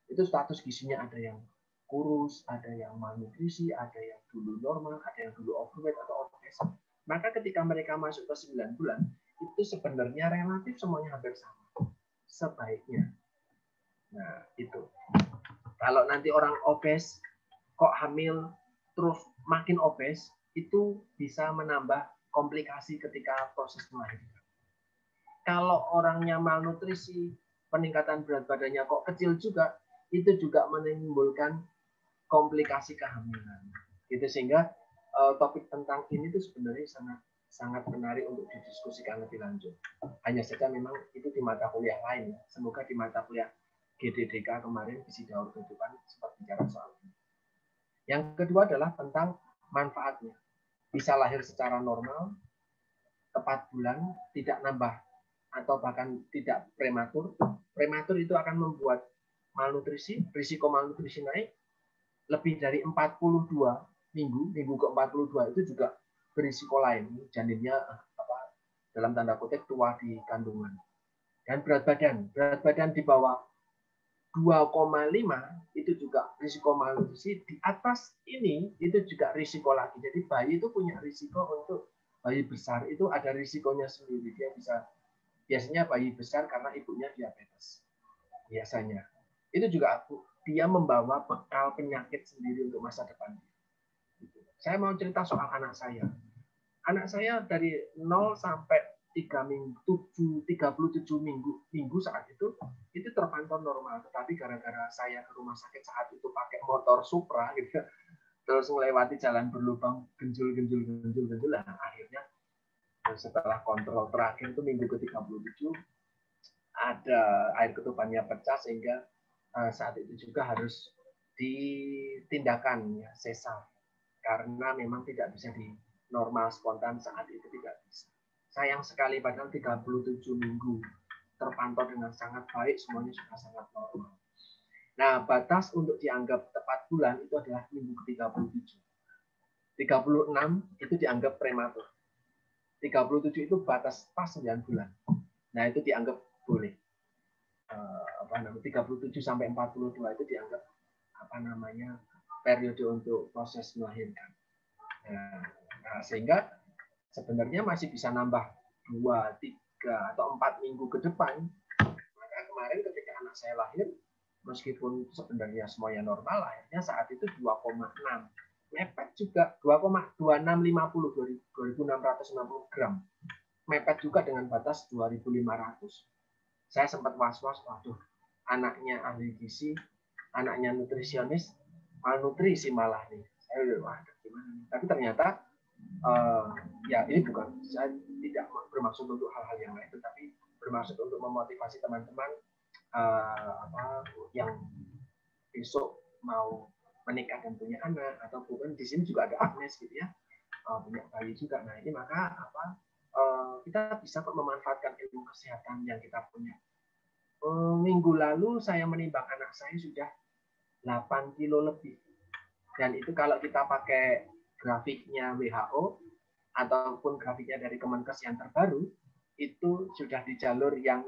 itu status gizinya ada yang kurus, ada yang malnutrisi, ada yang dulu normal, ada yang dulu overweight atau obes. Maka ketika mereka masuk ke 9 bulan, itu sebenarnya relatif semuanya hampir sama. Sebaiknya. Nah, itu. Kalau nanti orang obes, kok hamil, terus makin obes, itu bisa menambah komplikasi ketika proses melahirkan. Kalau orangnya malnutrisi, peningkatan berat badannya kok kecil juga, itu juga menimbulkan komplikasi kehamilan. Gitu, sehingga topik tentang ini itu sebenarnya sangat menarik untuk didiskusikan lebih lanjut. Hanya saja memang itu di mata kuliah lain. Semoga di mata kuliah GDDK kemarin Gizi Daur Kehidupan sempat bicara soal ini. Yang kedua adalah tentang manfaatnya. Bisa lahir secara normal, tepat bulan, tidak nambah atau bahkan tidak prematur. Prematur itu akan membuat malnutrisi, risiko malnutrisi naik. Lebih dari 42 minggu ke-42 itu juga berisiko lain. Janinnya dalam tanda kutip tua di kandungan. Dan berat badan di bawah 2,5 itu juga risiko malnutrisi. Di atas ini itu juga risiko lagi. Jadi bayi itu punya risiko untuk bayi besar itu ada risikonya sendiri. Biasanya bayi besar karena ibunya diabetes. Biasanya. Itu juga dia membawa bekal penyakit sendiri untuk masa depan. Saya mau cerita soal anak saya. Anak saya dari 0 sampai 37 minggu saat itu terpantau normal. Tetapi gara-gara saya ke rumah sakit saat itu pakai motor Supra gitu, terus melewati jalan berlubang genjul, nah, akhirnya setelah kontrol terakhir itu minggu ke-37 ada air ketubannya pecah, sehingga saat itu juga harus ditindakan ya, sesar, karena memang tidak bisa di normal spontan saat itu, tidak bisa. Sayang sekali, padahal 37 minggu terpantau dengan sangat baik, semuanya sudah sangat normal. Nah, batas untuk dianggap tepat bulan itu adalah minggu ke-37. 36 itu dianggap prematur. 37 itu batas pas 9 bulan. Nah, itu dianggap boleh. 37 sampai 42 itu dianggap periode untuk proses melahirkan. Nah, sehingga sebenarnya masih bisa nambah 2, 3, atau 4 minggu ke depan. Maka kemarin ketika anak saya lahir, meskipun sebenarnya semuanya normal, akhirnya saat itu 2,6. Mepet juga 2,2650, 2.660 gram. Mepet juga dengan batas 2.500. Saya sempat was-was, waduh, anaknya ahli gizi, anaknya nutrisionis, malnutrisi malah nih. Saya udah, wah, gimana nih? Tapi ternyata ya ini bukan, saya tidak bermaksud untuk hal-hal yang lain, tetapi bermaksud untuk memotivasi teman-teman yang besok mau menikah dan punya anak, atau bukan di sini juga ada Agnes gitu ya, punya bayi juga. Nah, ini maka kita bisa kok memanfaatkan ilmu kesehatan yang kita punya. Minggu lalu saya menimbang anak saya sudah 8 kilo lebih, dan itu kalau kita pakai grafiknya WHO ataupun grafiknya dari Kemenkes yang terbaru, itu sudah di jalur yang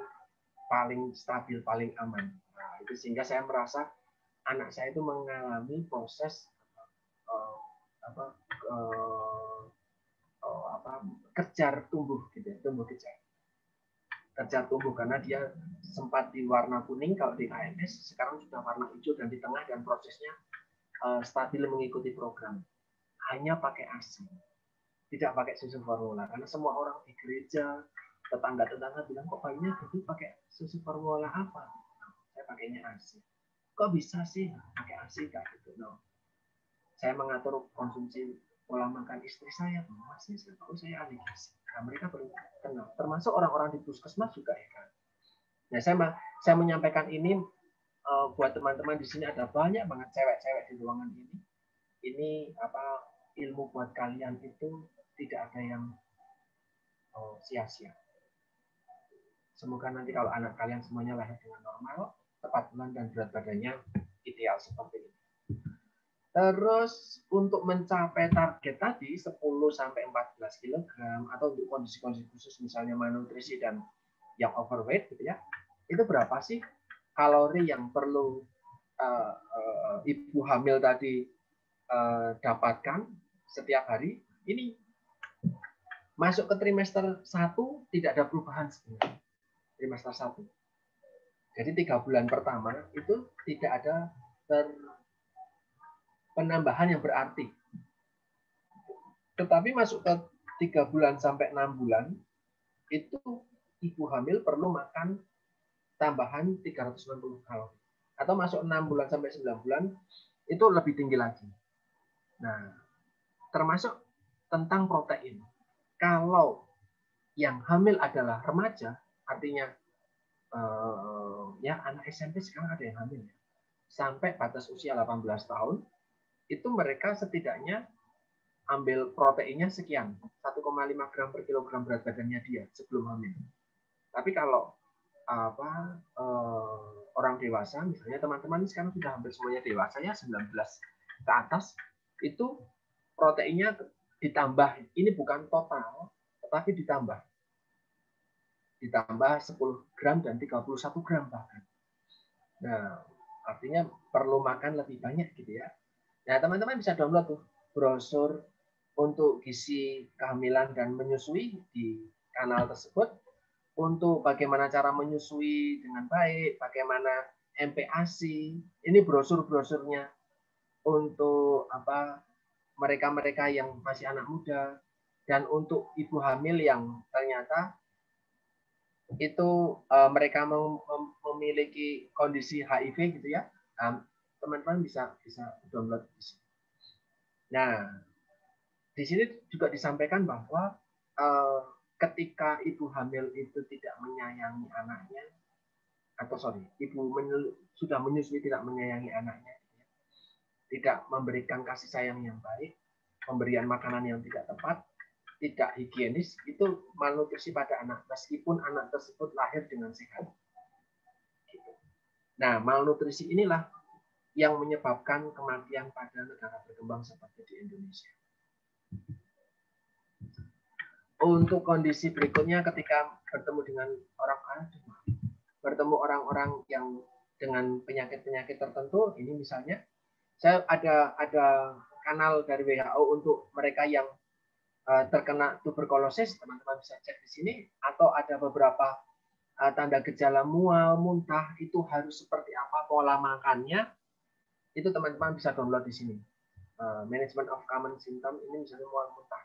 paling stabil, paling aman. Nah, itu sehingga saya merasa anak saya itu mengalami proses kejar tumbuh gitu ya, kejar tumbuh, karena dia sempat di warna kuning kalau di KNS, sekarang sudah warna hijau dan di tengah, dan prosesnya stabil mengikuti program. Hanya pakai ASI, tidak pakai susu formula, karena semua orang di gereja, tetangga-tetangga bilang, kok bayinya gitu pakai susu formula apa? Saya pakainya ASI. Kok bisa sih pakai ASI kayak gitu? No. Saya mengatur konsumsi pola makan istri saya, masih tahu saya ahli gizi. Nah, mereka perlu kenal, termasuk orang-orang di puskesmas juga ya kan. Nah, saya menyampaikan ini buat teman-teman di sini, ada banyak banget cewek-cewek di ruangan ini. Ini ilmu buat kalian itu tidak ada yang sia-sia. Semoga nanti kalau anak kalian semuanya lahir dengan normal, tepat bulan, dan berat badannya ideal seperti ini. Terus untuk mencapai target tadi 10 sampai 14 kg, atau untuk kondisi-kondisi khusus misalnya malnutrisi dan yang overweight gitu ya, itu berapa sih kalori yang perlu ibu hamil tadi dapatkan setiap hari? Ini masuk ke trimester 1 tidak ada perubahan sebenarnya. Trimester 1. Jadi 3 bulan pertama itu tidak ada penambahan yang berarti. Tetapi masuk ke 3 bulan sampai 6 bulan, itu ibu hamil perlu makan tambahan 360 kalori. Atau masuk 6 bulan sampai 9 bulan, itu lebih tinggi lagi. Nah, termasuk tentang protein. Kalau yang hamil adalah remaja, artinya ya anak SMP sekarang ada yang hamil ya, sampai batas usia 18 tahun, itu mereka setidaknya ambil proteinnya sekian, 1,5 gram per kilogram berat badannya dia sebelum hamil. Tapi kalau orang dewasa, misalnya teman-teman sekarang sudah hampir semuanya dewasa ya, 19 ke atas, itu proteinnya ditambah, ini bukan total, tetapi ditambah 10 gram dan 31 gram bahkan. Nah, artinya perlu makan lebih banyak gitu ya. Nah, teman-teman bisa download tuh brosur untuk gizi kehamilan dan menyusui di kanal tersebut, untuk bagaimana cara menyusui dengan baik, bagaimana MPASI. Ini brosur-brosurnya untuk mereka-mereka yang masih anak muda, dan untuk ibu hamil yang ternyata itu mereka memiliki kondisi HIV gitu ya, teman-teman bisa download di sini. Nah, di sini juga disampaikan bahwa ketika ibu hamil itu tidak menyayangi anaknya, atau ibu sudah menyusui tidak menyayangi anaknya, tidak memberikan kasih sayang yang baik, pemberian makanan yang tidak tepat, tidak higienis, itu malnutrisi pada anak, meskipun anak tersebut lahir dengan sehat. Nah, malnutrisi inilah yang menyebabkan kematian pada negara berkembang seperti di Indonesia. Untuk kondisi berikutnya, ketika bertemu dengan orang-orang yang dengan penyakit-penyakit tertentu, ini misalnya saya ada kanal dari WHO untuk mereka yang terkena tuberkulosis, teman-teman bisa cek di sini, atau ada beberapa tanda gejala mual, muntah, itu harus seperti apa pola makannya, itu teman-teman bisa download di sini. Management of Common Symptom, ini misalnya mual, muntah,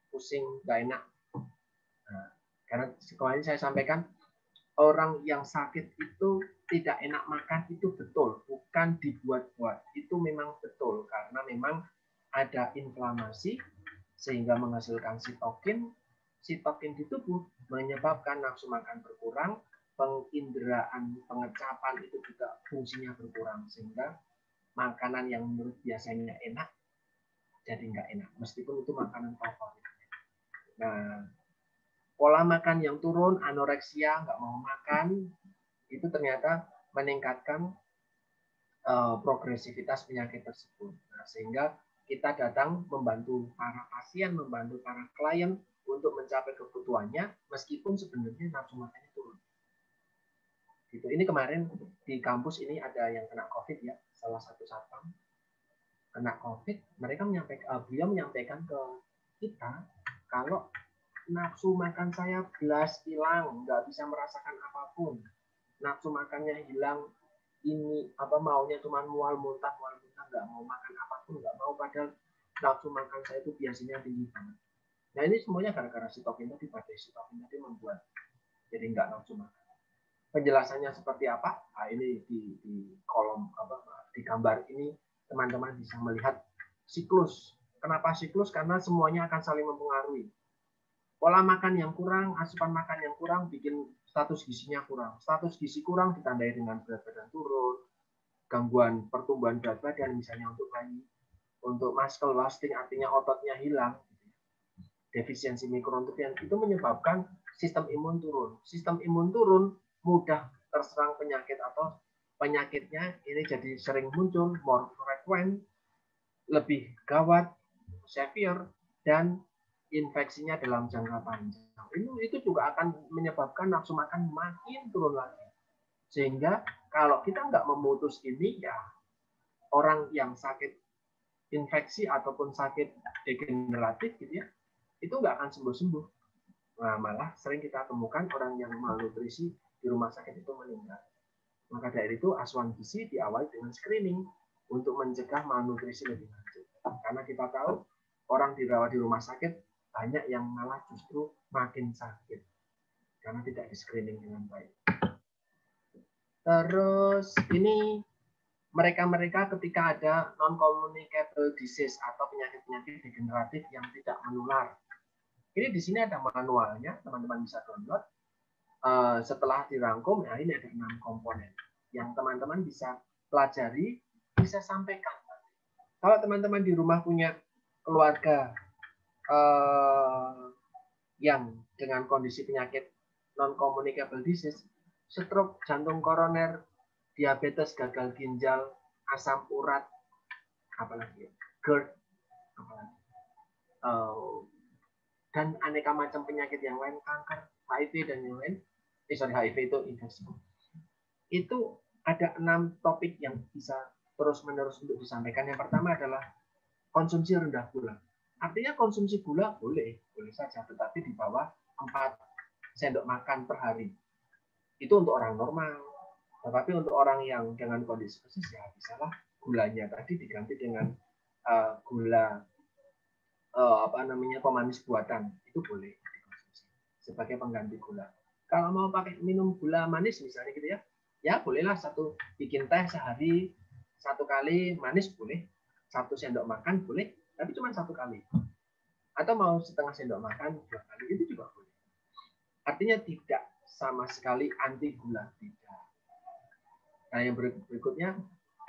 pusing, gak enak. Nah, karena kemarin saya sampaikan, orang yang sakit itu tidak enak makan, itu betul, bukan dibuat-buat. Itu memang betul, karena memang ada inflamasi, sehingga menghasilkan sitokin. Sitokin di tubuh menyebabkan nafsu makan berkurang, penginderaan, pengecapan itu juga fungsinya berkurang, sehingga makanan yang menurut biasanya enak jadi nggak enak, meskipun itu makanan favorit. Nah, pola makan yang turun, anoreksia, nggak mau makan, itu ternyata meningkatkan progresivitas penyakit tersebut. Nah, sehingga kita datang membantu para pasien, membantu para klien untuk mencapai kebutuhannya, meskipun sebenarnya nafsu makannya turun. Gitu. Ini kemarin di kampus ini ada yang kena COVID ya, salah satu satpam kena COVID, beliau menyampaikan ke kita kalau nafsu makan saya belas hilang, nggak bisa merasakan apapun, nafsu makannya hilang, ini maunya cuma mual muntah, nggak mau makan apapun, nggak mau, padahal nafsu makan saya itu biasanya tinggi banget. Nah, ini semuanya gara-gara sitokin tadi, badai sitokin tadi membuat jadi nggak nafsu makan. Penjelasannya seperti apa? Nah, ini di kolom di gambar ini teman-teman bisa melihat siklus. Kenapa siklus? Karena semuanya akan saling mempengaruhi. Pola makan yang kurang, asupan makan yang kurang bikin status gizinya kurang. Status gizi kurang ditandai dengan berat badan turun, gangguan pertumbuhan berat badan misalnya untuk bayi, untuk muscle wasting artinya ototnya hilang, defisiensi mikronutrien, itu menyebabkan sistem imun turun. Sistem imun turun, mudah terserang penyakit atau penyakitnya ini jadi sering muncul, more frequent, lebih gawat, severe, dan infeksinya dalam jangka panjang. Itu juga akan menyebabkan nafsu makan makin turun lagi. Sehingga kalau kita nggak memutus ini, ya orang yang sakit infeksi ataupun sakit degeneratif gitu ya, itu nggak akan sembuh-sembuh. Nah, malah sering kita temukan orang yang malnutrisi di rumah sakit itu meninggal. Maka dari itu asuhan gizi diawali dengan screening untuk mencegah malnutrisi lebih lanjut. Karena kita tahu orang dirawat di rumah sakit banyak yang malah justru makin sakit karena tidak di screening dengan baik. Terus ini mereka ketika ada non-communicable disease atau penyakit-penyakit degeneratif yang tidak menular. Ini di sini ada manualnya, teman-teman bisa download. Setelah dirangkum, ya ini ada 6 komponen yang teman-teman bisa pelajari, bisa sampaikan. Kalau teman-teman di rumah punya keluarga yang dengan kondisi penyakit non-communicable disease, stroke, jantung koroner, diabetes, gagal ginjal, asam urat, apalagi GERD, apalagi dan aneka macam penyakit yang lain, kanker, HIV dan yang lain. HIV itu infeksi. Itu ada 6 topik yang bisa terus-menerus untuk disampaikan. Yang pertama adalah konsumsi rendah gula. Artinya konsumsi gula boleh saja, tetapi di bawah 4 sendok makan per hari. Itu untuk orang normal. Tetapi untuk orang yang dengan kondisi khusus, ya bisalah gulanya tadi diganti dengan gula pemanis buatan, itu boleh dikonsumsi sebagai pengganti gula. Kalau mau pakai minum gula manis misalnya gitu ya, ya bolehlah bikin teh sehari 1 kali manis boleh, 1 sendok makan boleh, tapi cuma 1 kali. Atau mau setengah sendok makan 2 kali itu juga boleh. Artinya tidak sama sekali anti gula, tidak. Nah yang berikutnya,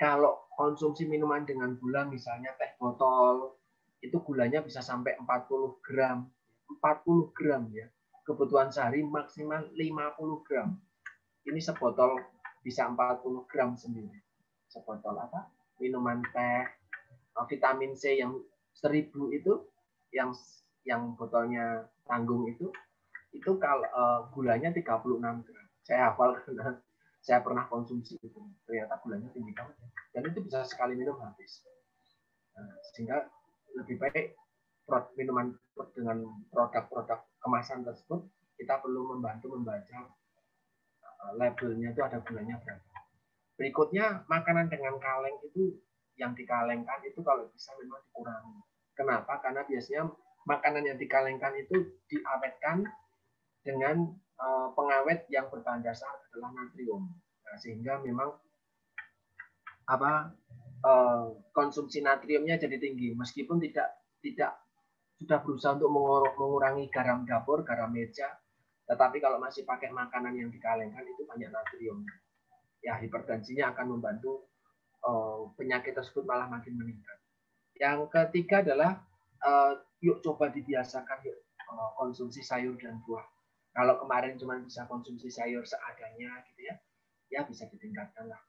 kalau konsumsi minuman dengan gula misalnya teh botol, itu gulanya bisa sampai 40 gram. 40 gram ya. Kebutuhan sehari maksimal 50 gram. Ini sebotol bisa 40 gram sendiri. Sebotol apa? Minuman teh, vitamin C yang 1000 itu, yang botolnya tanggung itu kalau gulanya 36 gram. Saya hafal karena saya pernah konsumsi itu. Ternyata gulanya tinggi banget. Dan itu bisa sekali minum habis. Sehingga lebih baik minuman dengan produk-produk kemasan tersebut, kita perlu membantu membaca labelnya itu ada gulanya berapa. Berikutnya, makanan dengan kaleng itu yang dikalengkan itu kalau bisa memang dikurangi. Kenapa? Karena biasanya makanan yang dikalengkan itu diawetkan dengan pengawet yang berbahan dasar adalah natrium. Nah, sehingga memang konsumsi natriumnya jadi tinggi meskipun tidak sudah berusaha untuk mengurangi garam dapur, garam meja, tetapi kalau masih pakai makanan yang dikalengkan itu banyak natrium. Ya, hipertensinya akan membantu penyakit tersebut malah makin meningkat. Yang ketiga adalah yuk coba dibiasakan yuk konsumsi sayur dan buah. Kalau kemarin cuma bisa konsumsi sayur seadanya gitu ya, ya bisa ditingkatkan lah.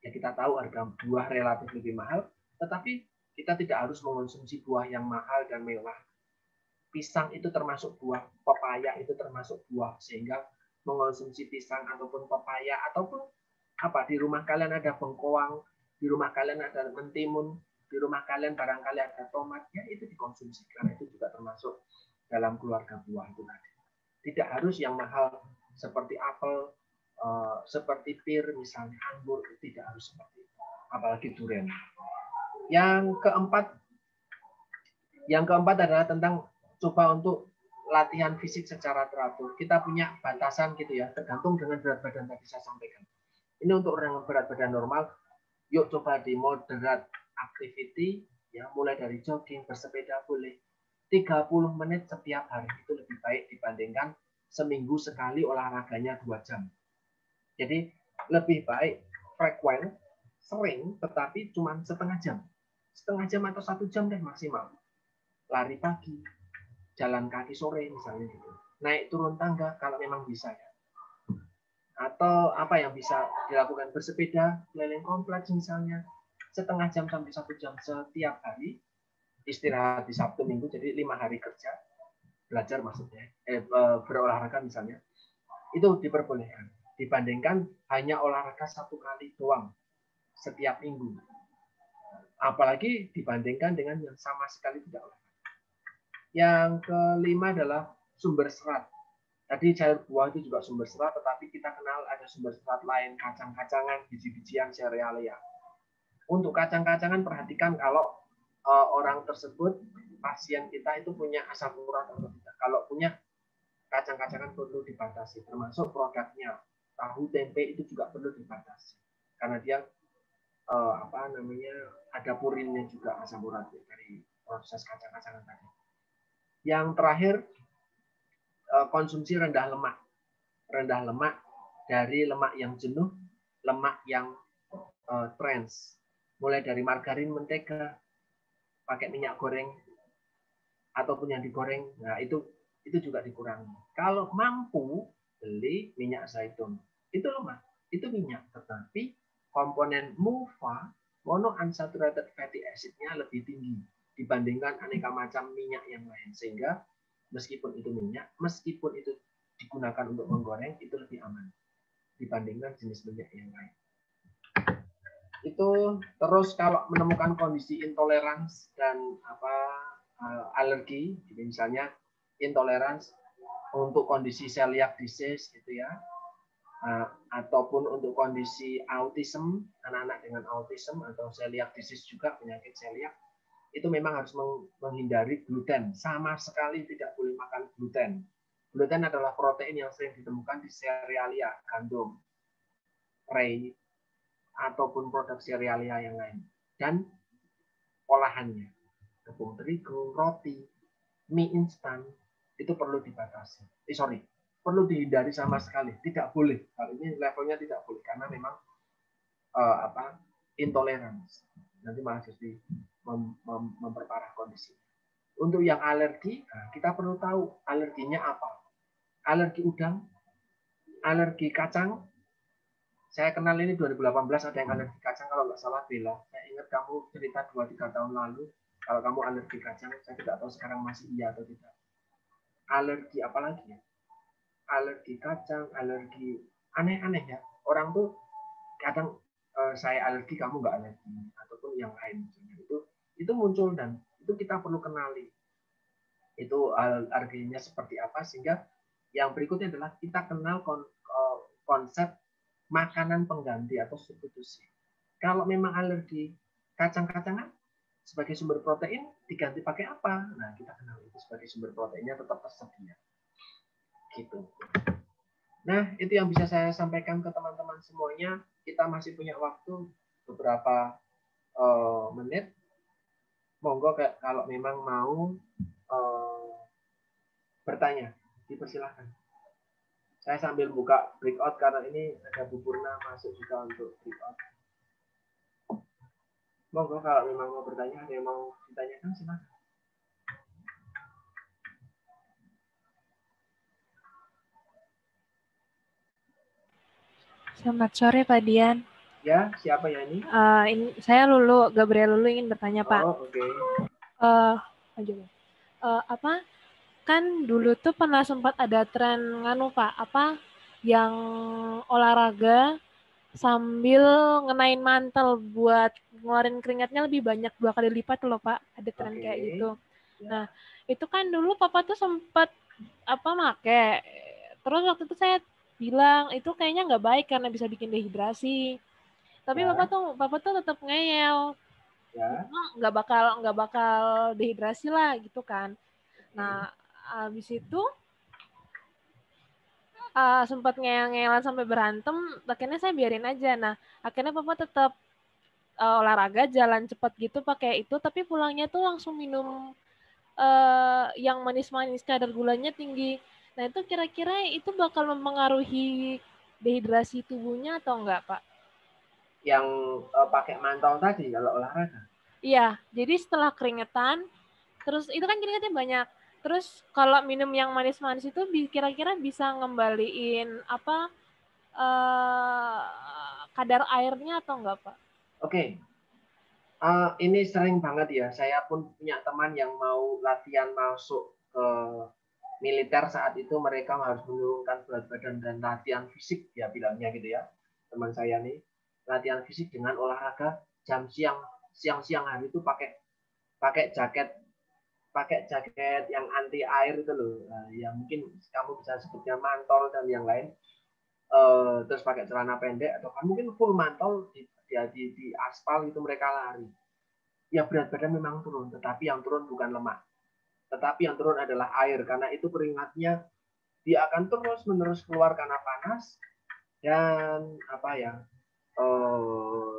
Ya kita tahu harga buah relatif lebih mahal, tetapi kita tidak harus mengonsumsi buah yang mahal dan mewah. Pisang itu termasuk buah, pepaya itu termasuk buah, sehingga mengonsumsi pisang ataupun pepaya ataupun apa di rumah kalian ada bengkoang, di rumah kalian ada mentimun, di rumah kalian barangkali ada tomat, ya itu dikonsumsi karena itu juga termasuk dalam keluarga buah itu tadi. Tidak harus yang mahal seperti apel, seperti pir misalnya, anggur, tidak harus seperti itu, apalagi durian. Yang keempat adalah tentang coba untuk latihan fisik secara teratur. Kita punya batasan gitu ya, tergantung dengan berat badan tadi saya sampaikan. Ini untuk orang berat badan normal, yuk coba di moderate activity, ya mulai dari jogging, bersepeda boleh. 30 menit setiap hari itu lebih baik dibandingkan seminggu sekali olahraganya 2 jam. Jadi lebih baik frekuen, sering, tetapi cuma setengah jam. Setengah jam atau 1 jam deh maksimal. Lari pagi, jalan kaki sore misalnya gitu. Naik turun tangga kalau memang bisa ya. Atau apa yang bisa dilakukan, bersepeda keliling kompleks misalnya setengah jam sampai 1 jam setiap hari, istirahat di Sabtu Minggu, jadi 5 hari kerja, belajar maksudnya, berolahraga misalnya, itu diperbolehkan dibandingkan hanya olahraga 1 kali doang setiap minggu, apalagi dibandingkan dengan yang sama sekali tidak olahraga. Yang kelima adalah sumber serat. Tadi sayur buah itu juga sumber serat, tetapi kita kenal ada sumber serat lain, kacang-kacangan, biji-bijian, serealia. Untuk kacang-kacangan perhatikan kalau orang tersebut, pasien kita itu punya asam urat atau tidak. Kalau punya, kacang-kacangan perlu dibatasi, termasuk produknya. Tahu tempe itu juga perlu dibatasi. Karena dia ada purinnya juga asam uratnya dari proses kacang-kacangan tadi. Yang terakhir, konsumsi rendah lemak. Rendah lemak dari lemak yang jenuh, lemak yang trans. Mulai dari margarin, mentega, pakai minyak goreng, ataupun yang digoreng, nah itu juga dikurangi. Kalau mampu, beli minyak zaitun. Itu lemak, itu minyak. Tetapi komponen MUFA, monounsaturated fatty acid-nya lebih tinggi dibandingkan aneka macam minyak yang lain. Sehingga meskipun itu minyak, meskipun itu digunakan untuk menggoreng, itu lebih aman dibandingkan jenis minyak yang lain. Itu terus kalau menemukan kondisi intoleransi dan alergi, misalnya intoleransi untuk kondisi celiac disease gitu ya, ataupun untuk kondisi autism, anak-anak dengan autism atau celiac disease juga, penyakit celiac, itu memang harus menghindari gluten, sama sekali tidak boleh makan gluten. Gluten adalah protein yang sering ditemukan di serealia, gandum, rye, ataupun produk serealia yang lain. Dan olahannya, tepung terigu, roti, mie instan, itu perlu dibatasi. Perlu dihindari sama sekali. Tidak boleh. Kalau ini levelnya tidak boleh karena memang intoleransi. Nanti malah jadi memperparah kondisi. Untuk yang alergi, kita perlu tahu alerginya apa. Alergi udang, alergi kacang. Saya kenal ini 2018 ada yang alergi kacang, kalau nggak salah Bella. Saya ingat kamu cerita 2-3 tahun lalu, kalau kamu alergi kacang, saya tidak tahu sekarang masih iya atau tidak. Alergi apa lagi ya? Alergi kacang, alergi aneh-aneh ya. Orang tuh kadang saya alergi, kamu nggak alergi, ataupun yang lain. Itu muncul dan itu kita perlu kenali. Itu alerginya seperti apa, sehingga yang berikutnya adalah kita kenal konsep makanan pengganti atau substitusi. Kalau memang alergi kacang-kacangan sebagai sumber protein, diganti pakai apa? Nah, kita kenal itu sebagai sumber proteinnya tetap tersedia. Gitu. Nah, itu yang bisa saya sampaikan ke teman-teman semuanya. Kita masih punya waktu beberapa menit. Monggo kalau memang mau bertanya, dipersilahkan. Saya sambil buka breakout karena ini ada Bu Purna masuk juga untuk breakout. Monggo kalau memang mau bertanya, ada yang mau ditanyakan, silakan. Selamat sore Pak Dian. Ya, siapa ya ini? Saya Gabriel Lulu ingin bertanya Pak. Oh, oke. Apa kan dulu tuh pernah sempat ada tren Pak, yang olahraga sambil ngenain mantel buat ngeluarin keringatnya lebih banyak 2 kali lipat loh Pak, ada tren kayak gitu. Ya. Nah itu kan dulu Papa tuh sempat make, terus waktu itu saya bilang itu kayaknya nggak baik karena bisa bikin dehidrasi, tapi ya. Papa tuh tetap ngeyel, ya. nggak bakal dehidrasi lah gitu kan. Nah habis itu sempat ngeyel-ngeyelan sampai berantem, akhirnya saya biarin aja. Nah akhirnya Papa tetap olahraga jalan cepat gitu pakai itu, tapi pulangnya tuh langsung minum yang manis-manis kadar gulanya tinggi. Nah itu kira-kira itu bakal mempengaruhi dehidrasi tubuhnya atau enggak Pak? Yang pakai mantol tadi kalau olahraga? Iya, jadi setelah keringetan, terus itu kan keringetnya banyak. Terus kalau minum yang manis-manis itu kira-kira bisa ngembaliin kadar airnya atau enggak Pak? Oke. Ini sering banget ya, saya pun punya teman yang mau latihan masuk ke militer saat itu, mereka harus menurunkan berat badan dan latihan fisik, ya bilangnya gitu ya. Teman saya nih, latihan fisik dengan olahraga jam siang hari itu pakai jaket yang anti air itu loh. Nah, ya mungkin kamu bisa sebutnya mantol dan yang lain. Terus pakai celana pendek atau mungkin full mantol di aspal itu mereka lari. Ya berat badan memang turun, tetapi yang turun bukan lemak, tetapi yang turun adalah air, karena itu keringatnya dia akan terus-menerus keluar karena panas, dan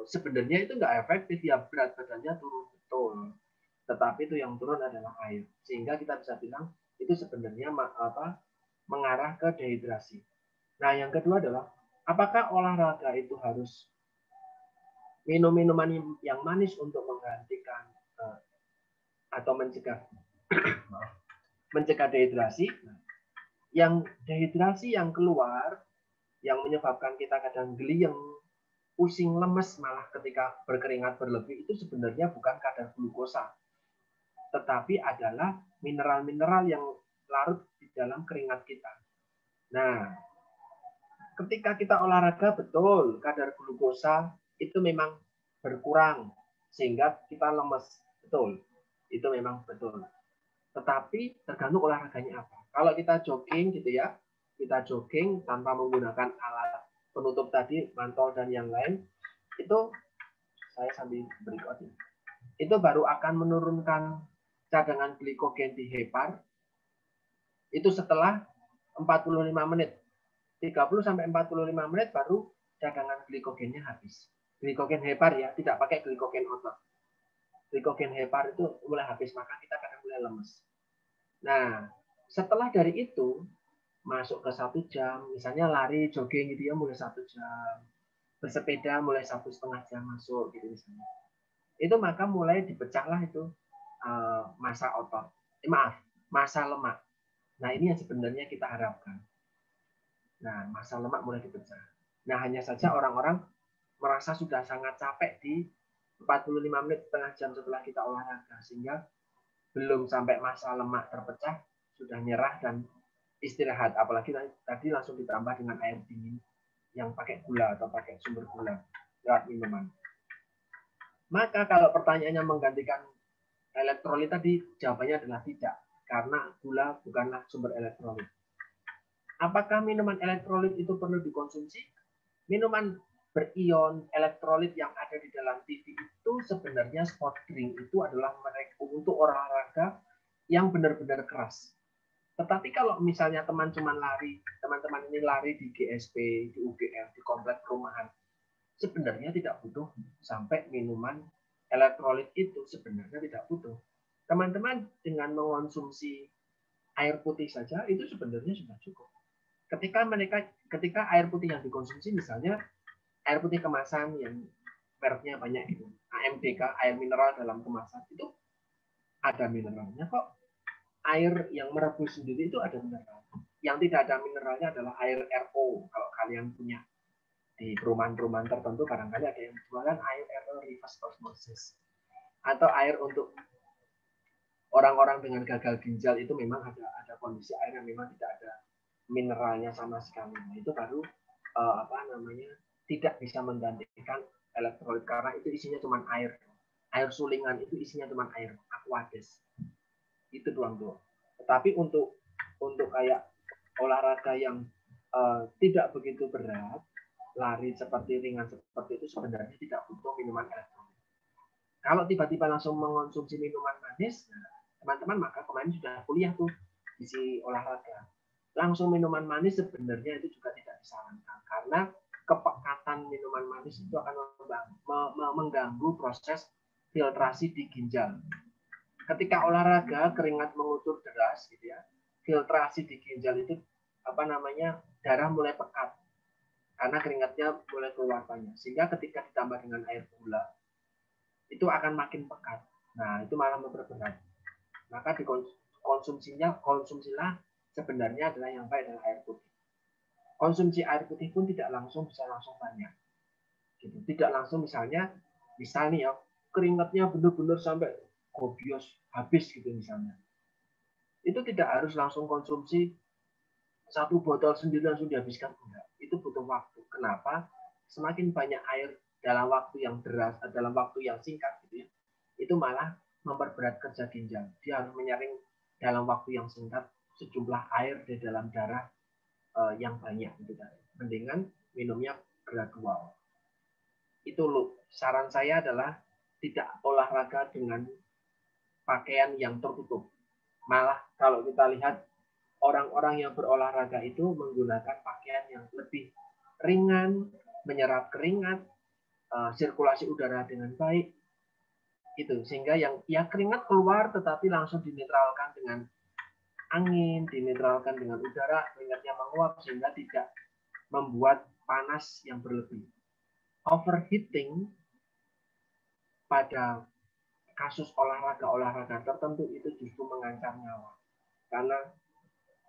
sebenarnya itu nggak efektif, ya berat badannya turun betul, tetapi itu yang turun adalah air, sehingga kita bisa bilang itu sebenarnya mengarah ke dehidrasi. Nah yang kedua adalah, apakah olahraga itu harus minum minuman yang manis untuk menggantikan atau mencegah dehidrasi? Yang dehidrasi yang keluar, yang menyebabkan kita kadang geliyeng, pusing, lemes, malah ketika berkeringat berlebih, itu sebenarnya bukan kadar glukosa, tetapi adalah mineral-mineral yang larut di dalam keringat kita. Nah, ketika kita olahraga, betul, kadar glukosa itu memang berkurang, sehingga kita lemes. Betul, itu memang betul. Tetapi tergantung olahraganya apa. Kalau kita jogging gitu ya, kita jogging tanpa menggunakan alat penutup tadi, mantol dan yang lain, itu saya sambil berikut ini. Itu baru akan menurunkan cadangan glikogen di hepar. Itu setelah 45 menit. 30 sampai 45 menit baru cadangan glikogennya habis. Glikogen hepar ya, tidak pakai glikogen otot. Glikogen hepar itu mulai habis, maka kita kadang mulai lemes. Nah, setelah dari itu masuk ke 1 jam, misalnya lari, jogging gitu ya, mulai 1 jam, bersepeda mulai 1,5 jam masuk gitu misalnya. Itu maka mulai dipecahlah itu massa otot, massa lemak. Nah ini yang sebenarnya kita harapkan. Nah massa lemak mulai dipecah. Nah hanya saja orang-orang merasa sudah sangat capek di 45 menit, setengah jam setelah kita olahraga, sehingga belum sampai massa lemak terpecah sudah nyerah dan istirahat. Apalagi tadi langsung ditambah dengan air dingin yang pakai gula atau pakai sumber gula lewat minuman. Maka kalau pertanyaannya menggantikan elektrolit tadi, jawabannya adalah tidak, karena gula bukanlah sumber elektrolit. Apakah minuman elektrolit itu perlu dikonsumsi? Minuman berion elektrolit yang ada di dalam TV itu sebenarnya sport drink, itu adalah untuk olahraga yang benar-benar keras. Tetapi kalau misalnya teman-teman ini lari di GSP, di UGM, di komplek perumahan, sebenarnya tidak butuh sampai minuman elektrolit itu, sebenarnya tidak butuh. Teman-teman dengan mengonsumsi air putih saja itu sebenarnya sudah cukup. Ketika air putih yang dikonsumsi, misalnya air putih kemasan yang mereknya banyak itu, AMDK, air mineral dalam kemasan, itu ada mineralnya kok. Air yang merebus sendiri itu ada mineral. Yang tidak ada mineralnya adalah air RO. Kalau kalian punya di perumahan-perumahan tertentu, barangkali ada yang jualan air RO reverse osmosis. Atau air untuk orang-orang dengan gagal ginjal, itu memang ada kondisi air yang memang tidak ada mineralnya sama sekali. Nah, itu baru tidak bisa menggantikan elektrolit karena itu isinya cuma air. Air sulingan itu isinya cuma air aqueous. Itu doang. Tetapi untuk kayak olahraga yang tidak begitu berat, lari seperti ringan seperti itu sebenarnya tidak butuh minuman elektrolit. Kalau tiba-tiba langsung mengonsumsi minuman manis, teman-teman maka kemarin sudah kuliah tuh isi olahraga. Langsung minuman manis sebenarnya itu juga tidak disarankan karena kepekatan minuman manis itu akan mengganggu proses filtrasi di ginjal. Ketika olahraga keringat mengucur deras gitu ya, filtrasi di ginjal itu darah mulai pekat karena keringatnya mulai keluar banyak, sehingga ketika ditambah dengan air gula itu akan makin pekat. Nah itu malah memperberat. Maka konsumsilah sebenarnya adalah yang baik adalah air putih. Konsumsi air putih pun tidak langsung bisa langsung banyak. Gitu. Tidak langsung misalnya ya keringatnya benar-benar sampai gobios habis gitu misalnya. Itu tidak harus langsung konsumsi 1 botol sendiri langsung dihabiskan, enggak. Itu butuh waktu. Kenapa? Semakin banyak air dalam waktu yang deras, dalam waktu yang singkat gitu ya, itu malah memperberat kerja ginjal. Dia harus menyaring dalam waktu yang singkat sejumlah air di dalam darah yang banyak gitu kan. Mendingan minumnya gradual. Itu loh, saran saya adalah tidak olahraga dengan pakaian yang tertutup. Malah kalau kita lihat orang-orang yang berolahraga itu menggunakan pakaian yang lebih ringan, menyerap keringat, sirkulasi udara dengan baik, itu sehingga yang keringat keluar tetapi langsung dinetralkan dengan angin, dinetralkan dengan udara, keringatnya menguap sehingga tidak membuat panas yang berlebih. Overheating pada kasus olahraga tertentu itu justru mengancam nyawa karena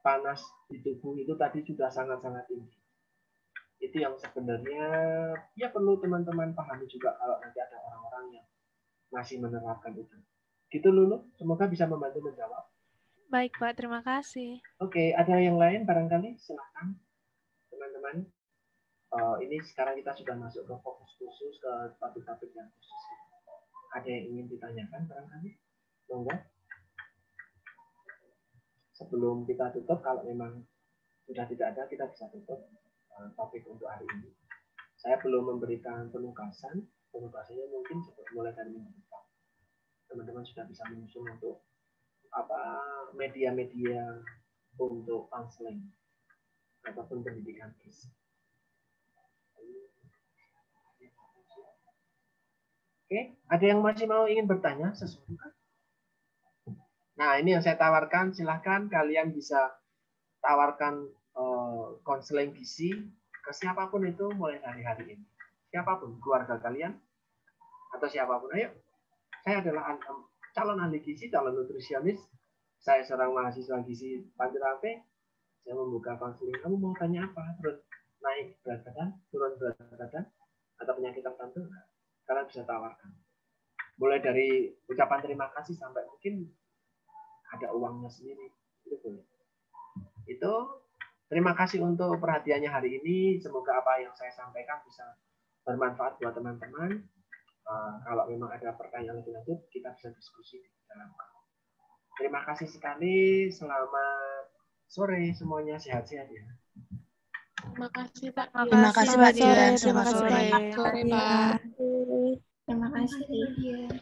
panas di tubuh itu tadi sudah sangat-sangat tinggi. Itu yang sebenarnya ya perlu teman-teman pahami juga kalau nanti ada orang-orang yang masih menerapkan itu. Gitu Lulu, semoga bisa membantu menjawab. Baik Pak, terima kasih. Oke, ada yang lain barangkali? Silakan teman-teman. Ini sekarang kita sudah masuk ke fokus khusus, ke topik-topik yang khusus. Ada yang ingin ditanyakan barangkali? Monggo. Sebelum kita tutup, kalau memang sudah tidak ada, kita bisa tutup topik untuk hari ini. Saya belum memberikan penugasan. Penugasannya mungkin mulai dari minggu depan. Teman-teman sudah bisa menyusun untuk media-media untuk counseling. ataupun pendidikan gizi. Oke, ada yang masih ingin bertanya sesuatu kan? Nah, ini yang saya tawarkan. Silahkan kalian bisa tawarkan konseling gizi ke siapapun itu mulai dari hari ini. Siapapun, keluarga kalian atau siapapun. Ayo, saya adalah calon ahli gizi, calon nutrisionis. Saya seorang mahasiswa gizi Panjarape. Saya membuka konseling. Kamu mau tanya apa? Terus naik berat badan, turun berat badan, atau penyakit tertentu? Kalian bisa tawarkan. Mulai dari ucapan terima kasih sampai mungkin ada uangnya sendiri. Itu boleh. Itu terima kasih untuk perhatiannya hari ini. Semoga apa yang saya sampaikan bisa bermanfaat buat teman-teman. Kalau memang ada pertanyaan lebih lanjut, kita bisa diskusi di dalam. Terima kasih sekali. Selamat sore semuanya. Sehat-sehat ya. Terima kasih Pak. Terima kasih Pak Dian. Terima Selamat kasih sore. Pak. Sore Pak. Terima kasih.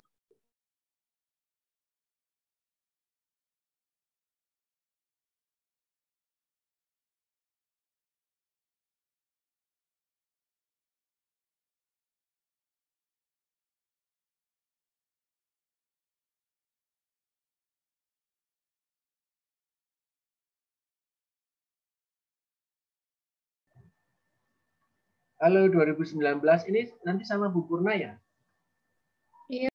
Halo 2019, ini nanti sama Bu Purna ya?